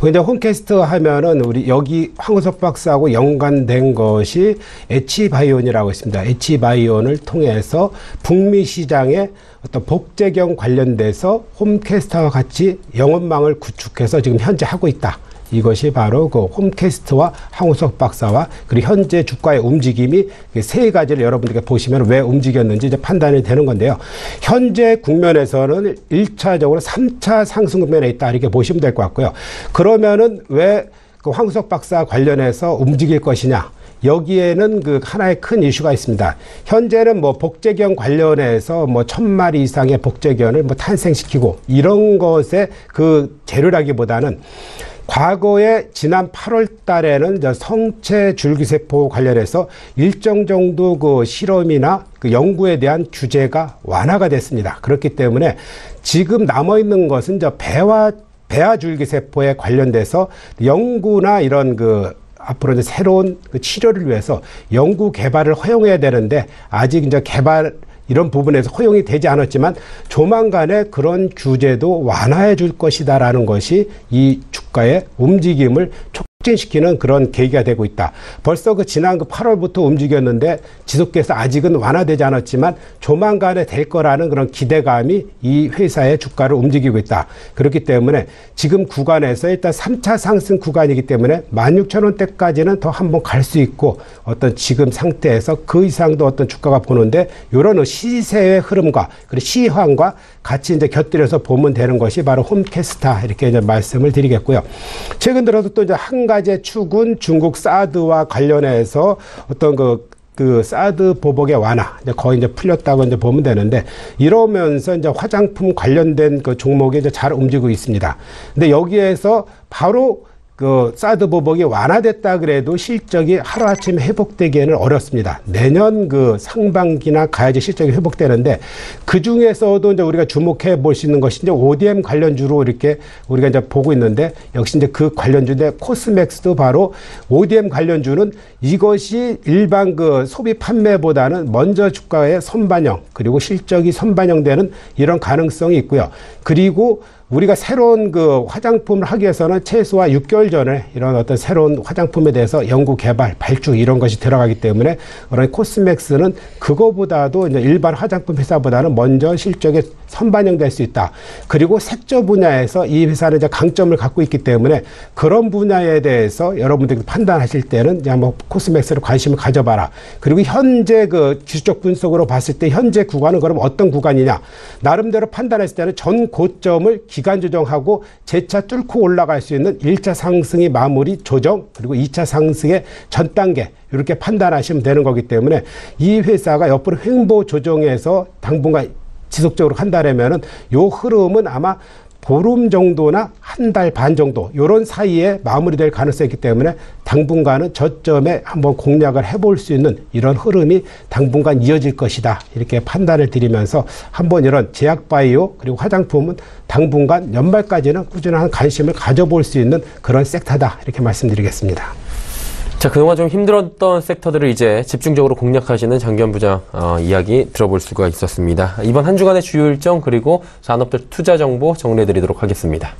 이제 홈캐스트 하면은 우리 여기 황우석 박사하고 연관된 것이 H바이온이라고 있습니다. H바이온을 통해서 북미 시장에 어떤 복제경 관련돼서 홈캐스트와 같이 영업망을 구축해서 지금 현재 하고 있다. 이것이 바로 그 홈캐스트와 황우석 박사와 그리고 현재 주가의 움직임이 세 가지를 여러분들께 보시면 왜 움직였는지 이제 판단이 되는 건데요. 현재 국면에서는 1차적으로 3차 상승 국면에 있다 이렇게 보시면 될 것 같고요. 그러면은 왜 그 황우석 박사 관련해서 움직일 것이냐? 여기에는 그 하나의 큰 이슈가 있습니다. 현재는 복제견 관련해서 1000마리 이상의 복제견을 탄생시키고 이런 것에 그 재료라기보다는 과거에 지난 8월 달에는 성체 줄기세포 관련해서 일정 정도 그 실험이나 그 연구에 대한 규제가 완화가 됐습니다. 그렇기 때문에 지금 남아있는 것은 배아 줄기세포에 관련돼서 연구나 이런 그 앞으로 이제 새로운 그 치료를 위해서 연구 개발을 허용해야 되는데 아직 이제 개발 이런 부분에서 허용이 되지 않았지만 조만간에 그런 규제도 완화해 줄 것이다라는 것이 이 주가의 움직임을 촉진시키는 그런 계기가 되고 있다. 벌써 그 지난 그 8월부터 움직였는데 지속해서 아직은 완화되지 않았지만 조만간에 될 거라는 그런 기대감이 이 회사의 주가를 움직이고 있다. 그렇기 때문에 지금 구간에서 일단 3차 상승 구간이기 때문에 16,000원대까지는 더 한번 갈 수 있고 어떤 지금 상태에서 그 이상도 어떤 주가가 보는데 이런 시세의 흐름과 그리고 시황과 같이 이제 곁들여서 보면 되는 것이 바로 홈캐스타 이렇게 이제 말씀을 드리겠고요. 최근 들어서 또 이제 한 가지의 축은 중국 사드와 관련해서 어떤 그 사드 보복의 완화 이제 거의 이제 풀렸다고 이제 보면 되는데 이러면서 이제 화장품 관련된 그 종목이 이제 잘 움직이고 있습니다. 근데 여기에서 바로 그 사드 보복이 완화됐다 그래도 실적이 하루아침에 회복되기에는 어렵습니다. 내년 그 상반기나 가야지 실적이 회복되는데 그 중에서도 이제 우리가 주목해 볼 수 있는 것이 이제 ODM 관련주로 이렇게 우리가 이제 보고 있는데 역시 이제 그 관련주인데 코스맥스도 바로 ODM 관련주는 이것이 일반 그 소비 판매보다는 먼저 주가의 선반영 그리고 실적이 선반영되는 이런 가능성이 있고요. 그리고 우리가 새로운 그 화장품을 하기 위해서는 최소한 6개월 전에 이런 어떤 새로운 화장품에 대해서 연구 개발, 발주 이런 것이 들어가기 때문에 그런 코스맥스는 그거보다도 이제 일반 화장품 회사보다는 먼저 실적에 선반영될 수 있다. 그리고 색조 분야에서 이 회사는 이제 강점을 갖고 있기 때문에 그런 분야에 대해서 여러분들이 판단하실 때는 그냥 뭐 코스맥스로 관심을 가져봐라. 그리고 현재 그 기술적 분석으로 봤을 때 현재 구간은 그럼 어떤 구간이냐. 나름대로 판단했을 때는 전 고점을 기간 조정하고 재차 뚫고 올라갈 수 있는 1차 상승의 마무리 조정 그리고 2차 상승의 전 단계 이렇게 판단하시면 되는 거기 때문에 이 회사가 옆으로 횡보 조정해서 당분간 지속적으로 한다라면은 요 흐름은 아마 보름 정도나 한 달 반 정도 이런 사이에 마무리될 가능성이 있기 때문에 당분간은 저점에 한번 공략을 해볼 수 있는 이런 흐름이 당분간 이어질 것이다 이렇게 판단을 드리면서 한번 이런 제약바이오 그리고 화장품은 당분간 연말까지는 꾸준한 관심을 가져볼 수 있는 그런 섹터다 이렇게 말씀드리겠습니다. 자, 그동안 좀 힘들었던 섹터들을 이제 집중적으로 공략하시는 장기현 부장 이야기 들어볼 수가 있었습니다. 이번 한 주간의 주요 일정 그리고 산업별 투자 정보 정리해드리도록 하겠습니다.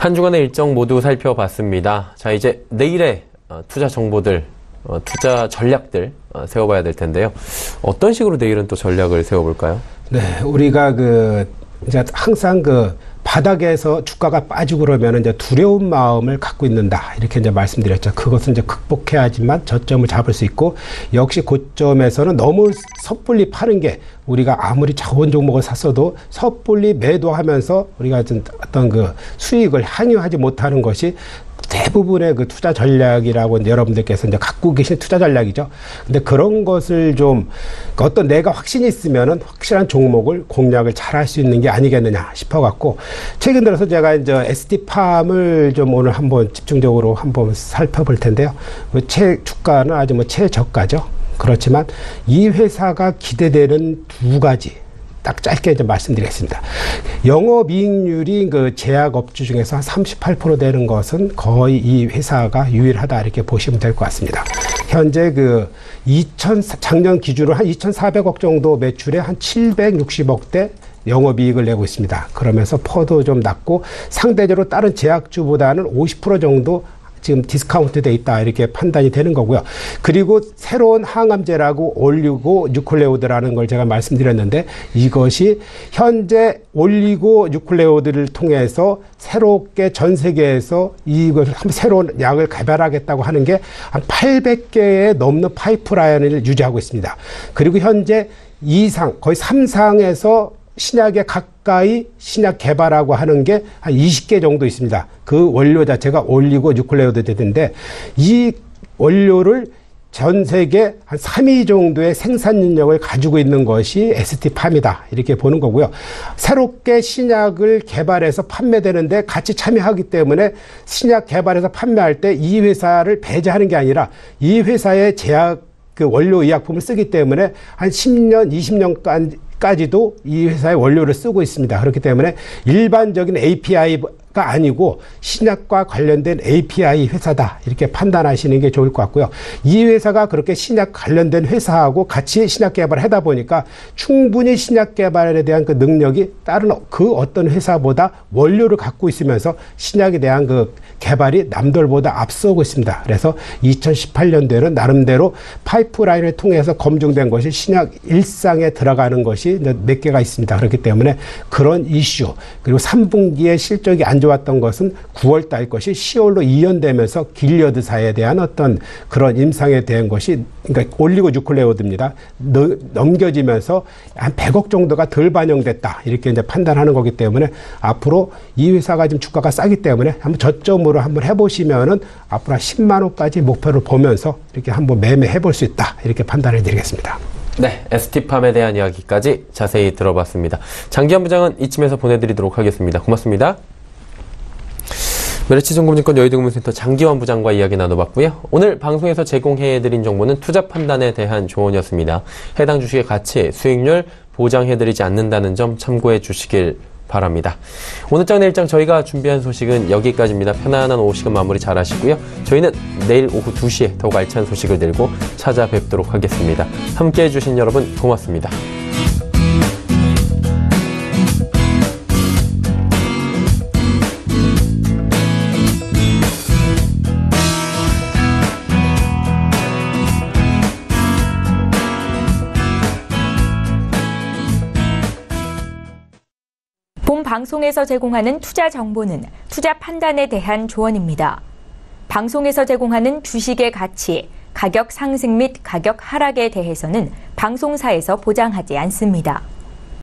한 주간의 일정 모두 살펴봤습니다. 자, 이제 내일의 투자 정보들, 투자 전략들 세워봐야 될 텐데요. 어떤 식으로 내일은 또 전략을 세워볼까요? 네, 우리가 이제 항상 바닥에서 주가가 빠지고 그러면 이제 두려운 마음을 갖고 있는다. 이렇게 이제 말씀드렸죠. 그것은 이제 극복해야지만 저점을 잡을 수 있고, 역시 고점에서는 너무 섣불리 파는 게, 우리가 아무리 자원 종목을 샀어도 섣불리 매도하면서 우리가 어떤 수익을 향유하지 못하는 것이 대부분의 투자 전략이라고 여러분들께서 이제 갖고 계신 투자 전략이죠. 근데 그런 것을 좀 어떤 내가 확신이 있으면은 확실한 종목을 공략을 잘 할 수 있는 게 아니겠느냐 싶어갖고, 최근 들어서 제가 이제 ST팜을 좀 오늘 한번 집중적으로 한번 살펴볼 텐데요. 주가는 아주 최저가죠. 그렇지만 이 회사가 기대되는 두 가지 딱 짧게 이제 말씀드리겠습니다. 영업이익률이 제약업주 중에서 한 38% 되는 것은 거의 이 회사가 유일하다, 이렇게 보시면 될 것 같습니다. 현재 작년 기준으로 한 2,400억 정도 매출에 한 760억대 영업이익을 내고 있습니다. 그러면서 퍼도 좀 낮고 상대적으로 다른 제약주보다는 50% 정도 지금 디스카운트 돼 있다, 이렇게 판단이 되는 거고요. 그리고 새로운 항암제라고 올리고 뉴클레오드라는 걸 제가 말씀드렸는데, 이것이 현재 올리고 뉴클레오드를 통해서 새롭게 전 세계에서 이것을 새로운 약을 개발하겠다고 하는 게 한 800개에 넘는 파이프라인을 유지하고 있습니다. 그리고 현재 2상, 거의 3상에서 신약에 가까이 신약 개발하고 하는 게 한 20개 정도 있습니다. 그 원료 자체가 올리고 뉴클레오티드인데, 이 원료를 전 세계 한 3위 정도의 생산 능력을 가지고 있는 것이 ST팜이다, 이렇게 보는 거고요. 새롭게 신약을 개발해서 판매되는데 같이 참여하기 때문에 신약 개발해서 판매할 때 이 회사를 배제하는 게 아니라 이 회사의 제약 원료 의약품을 쓰기 때문에 한 10년, 20년까지도 이 회사의 원료를 쓰고 있습니다. 그렇기 때문에 일반적인 API가 아니고 신약과 관련된 API 회사다, 이렇게 판단하시는 게 좋을 것 같고요. 이 회사가 그렇게 신약 관련된 회사하고 같이 신약 개발을 하다 보니까 충분히 신약 개발에 대한 능력이 다른 어떤 회사보다 원료를 갖고 있으면서 신약에 대한 개발이 남들보다 앞서고 있습니다. 그래서 2018년도에는 나름대로 파이프라인을 통해서 검증된 것이 신약 1상에 들어가는 것이 몇 개가 있습니다. 그렇기 때문에 그런 이슈, 그리고 3분기에 실적이 안 좋았던 것은 9월 달 것이 10월로 이연되면서 길리어드사에 대한 어떤 그런 임상에 대한 것이, 그러니까 올리고 뉴클레오드입니다. 넘겨지면서 한 100억 정도가 덜 반영됐다, 이렇게 이제 판단하는 거기 때문에 앞으로 이 회사가 지금 주가가 싸기 때문에 한번 저점으로 한번 해보시면은 앞으로 10만 원까지 목표를 보면서 이렇게 한번 매매해 볼 수 있다, 이렇게 판단해 드리겠습니다. 네, ST팜에 대한 이야기까지 자세히 들어봤습니다. 장기환 부장은 이쯤에서 보내드리도록 하겠습니다. 고맙습니다. 메리츠증권증권 여의도금융센터 장기환 부장과 이야기 나눠봤고요. 오늘 방송에서 제공해드린 정보는 투자 판단에 대한 조언이었습니다. 해당 주식의 가치, 수익률 보장해드리지 않는다는 점 참고해 주시길 바랍니다. 오늘장 내일장 저희가 준비한 소식은 여기까지입니다. 편안한 오후 시간 마무리 잘 하시고요. 저희는 내일 오후 2시에 더욱 알찬 소식을 들고 찾아뵙도록 하겠습니다. 함께해 주신 여러분 고맙습니다. 본 방송에서 제공하는 투자 정보는 투자 판단에 대한 조언입니다. 방송에서 제공하는 주식의 가치, 가격 상승 및 가격 하락에 대해서는 방송사에서 보장하지 않습니다.